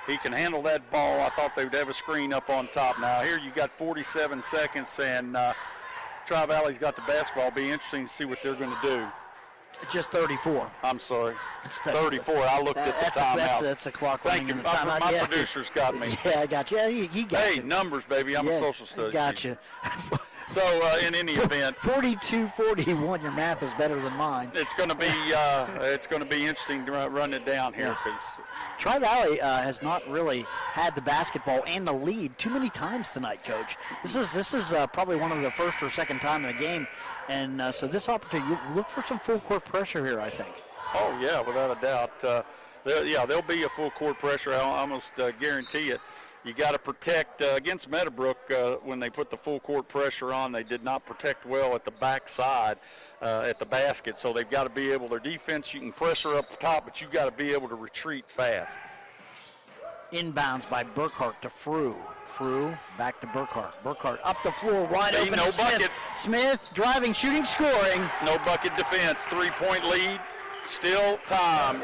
he can handle that ball. I thought they would have a screen up on top. Now, here you got 47 seconds, and Tri-Valley's got the basketball. It'll be interesting to see what they're going to do. It's just 34. I'm sorry. It's 34. I looked at the timeout. That's a clock running in the Thank timeout. you. My producer's got me. Yeah, I got you. Yeah, he got you. Hey, numbers, baby. I'm a social studies. Got you. So, in any event, 42-41. Your math is better than mine. It's going to be interesting to run it down here because Tri-Valley has not really had the basketball and the lead too many times tonight, Coach. This is probably one of the first or second time in the game, and so this opportunity, you look for some full court pressure here, I think. Oh yeah, without a doubt. There'll be a full court pressure. I almost guarantee it. You got to protect against Meadowbrook when they put the full court pressure on. They did not protect well at the backside at the basket, so they've got to be able. Their defense, you can pressure up top, but you got to be able to retreat fast. Inbounds by Burkhart to Frew. Frew back to Burkhart. Burkhart up the floor, wide open. No Smith. bucket. Smith driving, shooting, scoring. No bucket defense. 3-point lead. Still time.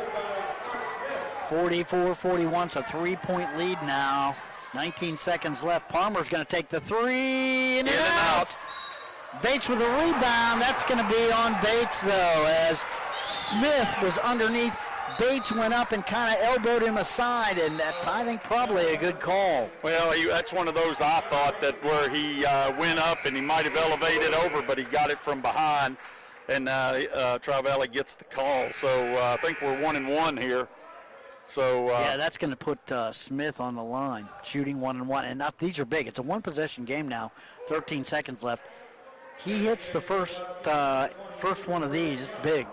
44-41. It's a 3-point lead now. 19 seconds left. Palmer's going to take the three and out. Bates with a rebound. That's going to be on Bates, though, as Smith was underneath. Bates went up and kind of elbowed him aside, and I think probably a good call. Well, that's one of those I thought that where he went up and he might have elevated over, but he got it from behind, and Tri-Valley gets the call. So I think we're 1-1 here. So yeah, that's going to put Smith on the line, shooting 1-1, and these are big. It's a one-possession game now. 13 seconds left. He hits the first one of these. It's big.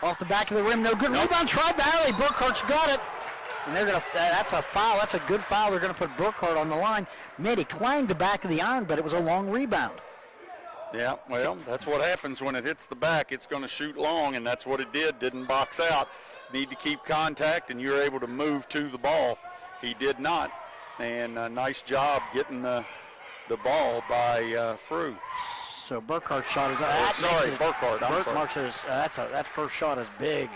Off the back of the rim, no good. Rebound, Tri-Valley. Burkhart's got it. And they're going to, that's a foul. That's a good foul. They're going to put Burkhart on the line. Made it clang the back of the iron, but it was a long rebound. Yeah, well, that's what happens when it hits the back. It's going to shoot long, and that's what it did. Didn't box out. Need to keep contact, and you're able to move to the ball. He did not. And a nice job getting the ball by Frew. So Burkhart's shot is up. Burkhart. Burkhart says that first shot is big.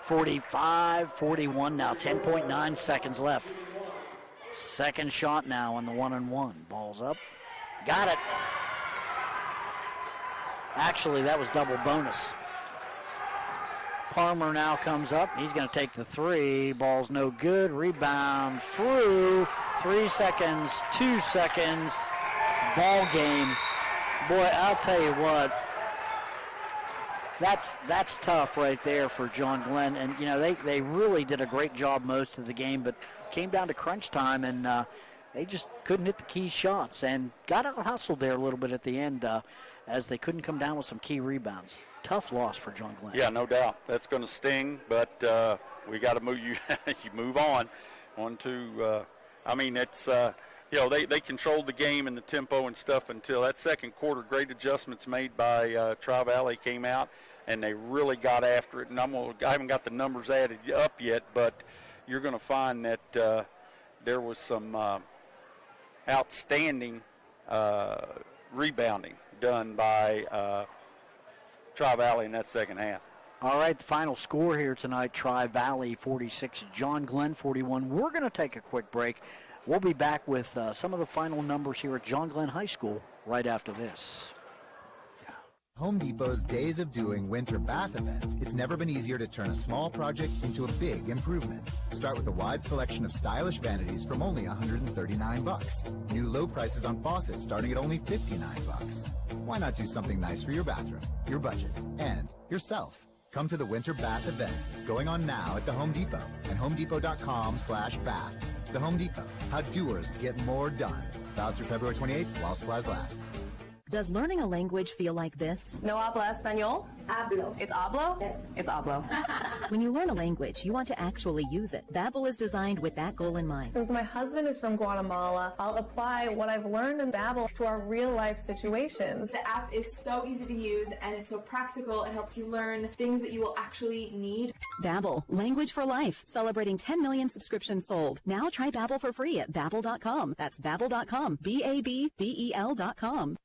45-41 now. 10.9 seconds left. Second shot now on the 1-on-1. Ball's up. Got it. Actually, that was double bonus. Palmer now comes up. He's going to take the three. Ball's no good. Rebound. Frew. 3 seconds. 2 seconds. Ball game. Boy, I'll tell you what. That's tough right there for John Glenn. And, you know, they really did a great job most of the game, but came down to crunch time, and they just couldn't hit the key shots and got out-hustled there a little bit at the end as they couldn't come down with some key rebounds. Tough loss for John Glenn. Yeah, no doubt. That's going to sting, but we got to move. You move on to. I mean, it's they controlled the game and the tempo and stuff until that second quarter. Great adjustments made by Tri-Valley came out, and they really got after it. And I haven't got the numbers added up yet, but you're going to find that there was some outstanding rebounding done by Tri-Valley in that second half. All right, the final score here tonight, Tri-Valley 46, John Glenn 41. We're going to take a quick break. We'll be back with some of the final numbers here at John Glenn High School right after this. Home Depot's Days of Doing Winter Bath event. It's never been easier to turn a small project into a big improvement. Start with a wide selection of stylish vanities from only $139. New low prices on faucets starting at only $59. Why not do something nice for your bathroom, your budget, and yourself? Come to the Winter Bath event, going on now at the Home Depot and homedepot.com/bath. The Home Depot, how doers get more done. Valid through February 28th while supplies last. Does learning a language feel like this? No habla español? Hablo. It's hablo? Yes. It's hablo. When you learn a language, you want to actually use it. Babbel is designed with that goal in mind. Since my husband is from Guatemala, I'll apply what I've learned in Babbel to our real-life situations. The app is so easy to use, and it's so practical. It helps you learn things that you will actually need. Babbel, language for life. Celebrating 10 million subscriptions sold. Now try Babbel for free at Babbel.com. That's Babbel.com. Babbel.com.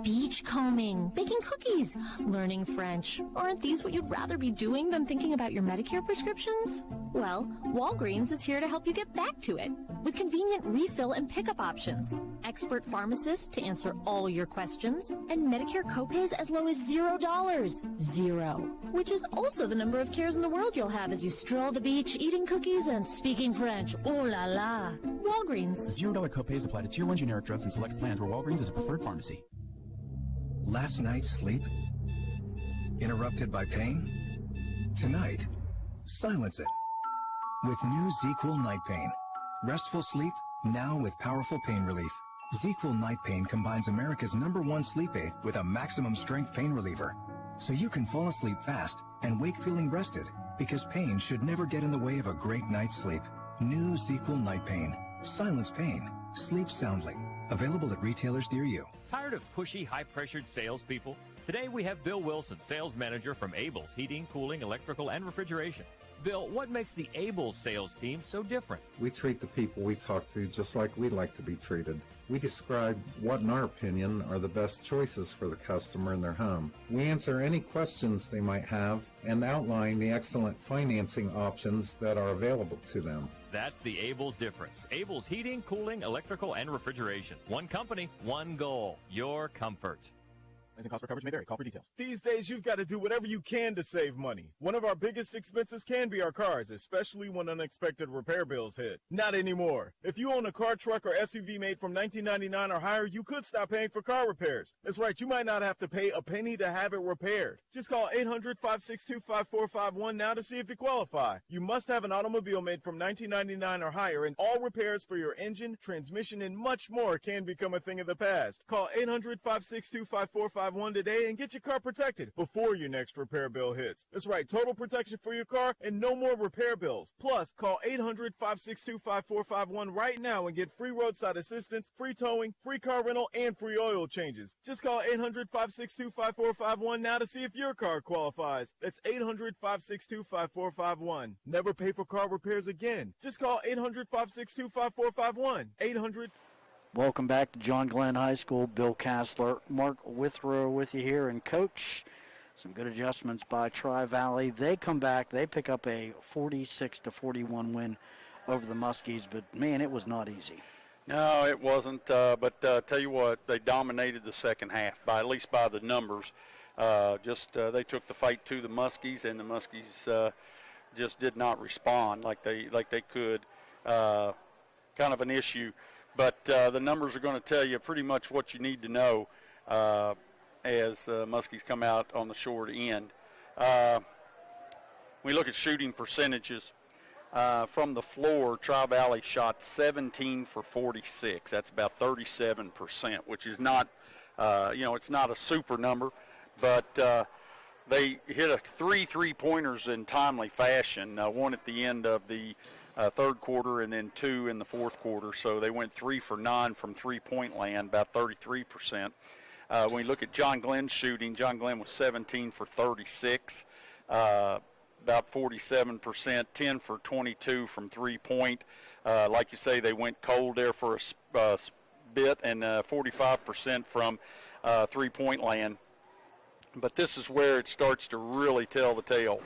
Beachcombing, baking cookies, learning French. Aren't these what you'd rather be doing than thinking about your Medicare prescriptions? Well, Walgreens is here to help you get back to it with convenient refill and pickup options, expert pharmacists to answer all your questions, and Medicare copays as low as $0. Zero. Which is also the number of cares in the world you'll have as you stroll the beach, eating cookies and speaking French. Oh la la. Walgreens. $0 copays apply to Tier 1 generic drugs and select plans where Walgreens is a preferred pharmacy. Last night's sleep? Interrupted by pain? Tonight, silence it. With new ZQuil Night Pain. Restful sleep, now with powerful pain relief. ZQuil Night Pain combines America's #1 sleep aid with a maximum strength pain reliever. So you can fall asleep fast and wake feeling rested, because pain should never get in the way of a great night's sleep. New ZQuil Night Pain. Silence pain. Sleep soundly. Available at retailers near you. Tired of pushy, high-pressured salespeople? Today we have Bill Wilson, sales manager from Abel's Heating, Cooling, Electrical, and Refrigeration. Bill, what makes the Abel's sales team so different? We treat the people we talk to just like we'd like to be treated. We describe what, in our opinion, are the best choices for the customer in their home. We answer any questions they might have and outline the excellent financing options that are available to them. That's the Abel's difference. Abel's Heating, Cooling, Electrical, and Refrigeration. One company, one goal, your comfort. And cost for coverage may vary. Call for details. These days, you've got to do whatever you can to save money. One of our biggest expenses can be our cars, especially when unexpected repair bills hit. Not anymore. If you own a car, truck, or SUV made from 1999 or higher, you could stop paying for car repairs. That's right. You might not have to pay a penny to have it repaired. Just call 800-562-5451 now to see if you qualify. You must have an automobile made from 1999 or higher, and all repairs for your engine, transmission, and much more can become a thing of the past. Call 800-562-5451 today and get your car protected before your next repair bill hits. That's right, total protection for your car and no more repair bills. Plus, call 800-562-5451 right now and get free roadside assistance, free towing, free car rental, and free oil changes. Just call 800-562-5451 now to see if your car qualifies. That's 800-562-5451. Never pay for car repairs again. Just call 800-562-5451. 800- Welcome back to John Glenn High School. Bill Kassler, Mark Withrow with you here. And Coach, some good adjustments by Tri-Valley. They come back. They pick up a 46-41 win over the Muskies. But, man, it was not easy. No, it wasn't. But tell you what, they dominated the second half, at least by the numbers. They took the fight to the Muskies, and the Muskies just did not respond like they could. Kind of an issue. But the numbers are going to tell you pretty much what you need to know as Muskies come out on the short end. We look at shooting percentages. From the floor, Tri-Valley shot 17 for 46. That's about 37%, which is not, it's not a super number. But they hit three 3-pointers in timely fashion, one at the end of the third quarter and then 2 in the fourth quarter. So they went 3 for 9 from three-point land, about 33%. When we look at John Glenn's shooting, John Glenn was 17 for 36, about 47%, 10 for 22 from three-point. Like you say, they went cold there for a bit, and 45% from three-point land. But this is where it starts to really tell the tale.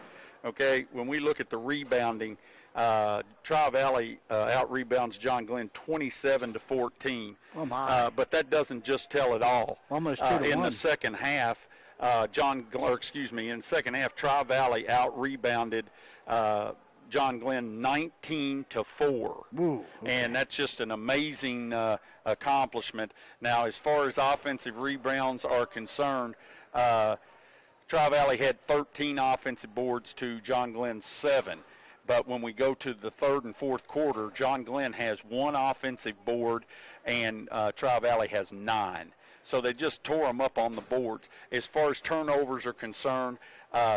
Okay, when we look at the rebounding, Tri-Valley out-rebounds John Glenn 27-14. Oh my! But that doesn't just tell it all. Almost 2 to 1. In the second half, in the second half, Tri-Valley out-rebounded John Glenn 19-4. Ooh, okay. And that's just an amazing accomplishment. Now, as far as offensive rebounds are concerned, Tri-Valley had 13 offensive boards to John Glenn's 7. But when we go to the third and fourth quarter, John Glenn has 1 offensive board and Tri-Valley has 9. So they just tore them up on the boards. As far as turnovers are concerned,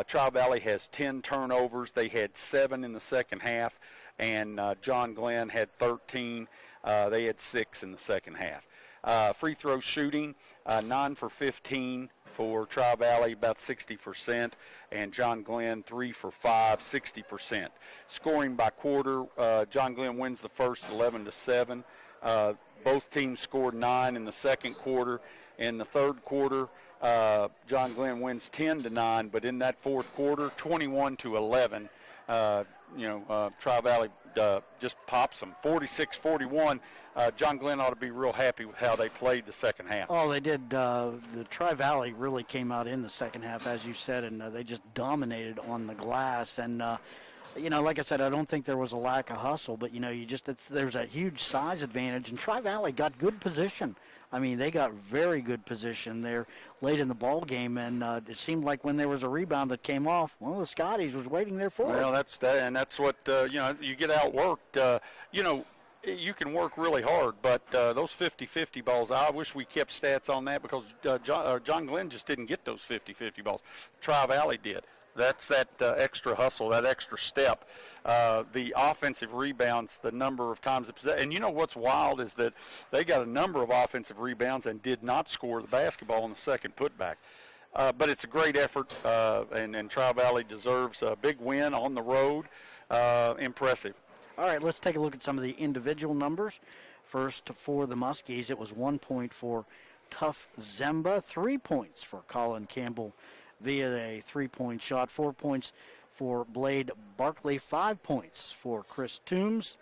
Tri-Valley has 10 turnovers. They had 7 in the second half, and John Glenn had 13. They had 6 in the second half. Free throw shooting, 9 for 15 for Tri-Valley, about 60%, and John Glenn 3 for 5, 60%. Scoring by quarter, John Glenn wins the first 11-7. Both teams scored 9 in the second quarter. In the third quarter, John Glenn wins 10-9, but in that fourth quarter, 21-11. Tri-Valley just pops them, 46-41. John Glenn ought to be real happy with how they played the second half. Oh, they did. The Tri-Valley really came out in the second half, as you said, and they just dominated on the glass. And, like I said, I don't think there was a lack of hustle, but, there's a huge size advantage. And Tri-Valley got good position. I mean, they got very good position there late in the ball game, and it seemed like when there was a rebound that came off, one of the Scotties was waiting there for it. Well, that's that, and that's what, you get outworked. You can work really hard, but those 50-50 balls, I wish we kept stats on that because John Glenn just didn't get those 50-50 balls. Tri-Valley did. That's that extra hustle, that extra step. The offensive rebounds, the number of times, and what's wild is that they got a number of offensive rebounds and did not score the basketball on the second putback. But it's a great effort, and Tri-Valley deserves a big win on the road. Impressive. All right, let's take a look at some of the individual numbers. First, for the Muskies, it was 1 point for Tough Zemba, 3 points for Colin Campbell via a 3-point shot, 4 points for Blade Barkley, 5 points for Chris Toombs.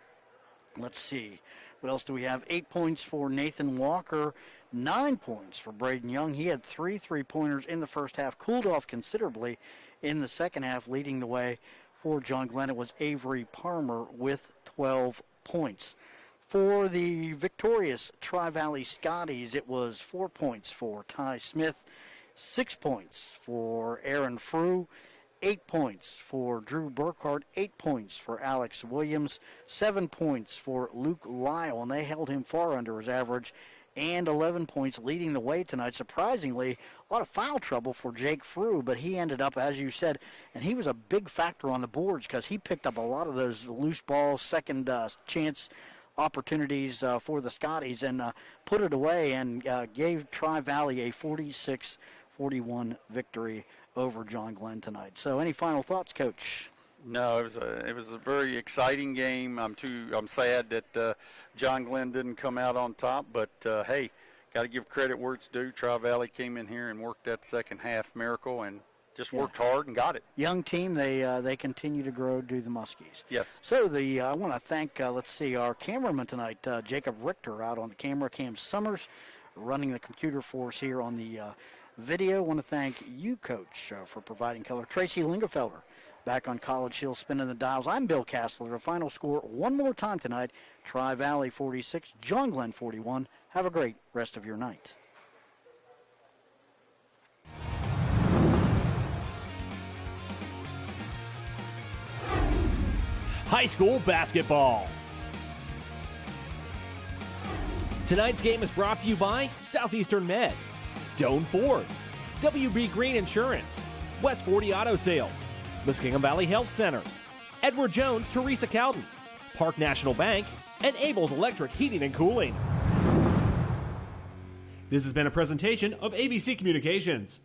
Let's see, what else do we have? 8 points for Nathan Walker, 9 points for Braden Young. He had 3 3-pointers in the first half, cooled off considerably in the second half, leading the way for John Glenn. It was Avery Palmer with 12 points. For the victorious Tri-Valley Scotties, it was 4 points for Ty Smith, 6 points for Aaron Frew, 8 points for Drew Burkhart, 8 points for Alex Williams, 7 points for Luke Lyle, and they held him far under his average, and 11 points leading the way tonight. Surprisingly, a lot of foul trouble for Jake Frew, but he ended up, as you said, and he was a big factor on the boards because he picked up a lot of those loose balls, second chance opportunities for the Scotties, and put it away and gave Tri-Valley a 46-41 victory over John Glenn tonight. So any final thoughts, Coach? No, it was a very exciting game. I'm sad that John Glenn didn't come out on top, but hey, got to give credit where it's due. Tri-Valley came in here and worked that second half miracle and just worked hard and got it. Young team, they continue to grow, do the Muskies. Yes. So I want to thank, our cameraman tonight, Jacob Richter, out on the camera, Cam Summers, running the computer for us here on the video. I want to thank you, Coach, for providing color. Tracy Lingefelder back on College Hill spinning the dials. I'm Bill Castler. The final score one more time tonight, Tri-Valley 46, John Glenn 41. Have a great rest of your night. High school basketball. Tonight's game is brought to you by Southeastern Med, Doan Ford, WB Green Insurance, West 40 Auto Sales, Muskingum Valley Health Centers, Edward Jones, Teresa Cowden, Park National Bank, and Abel's Electric Heating and Cooling. This has been a presentation of ABC Communications.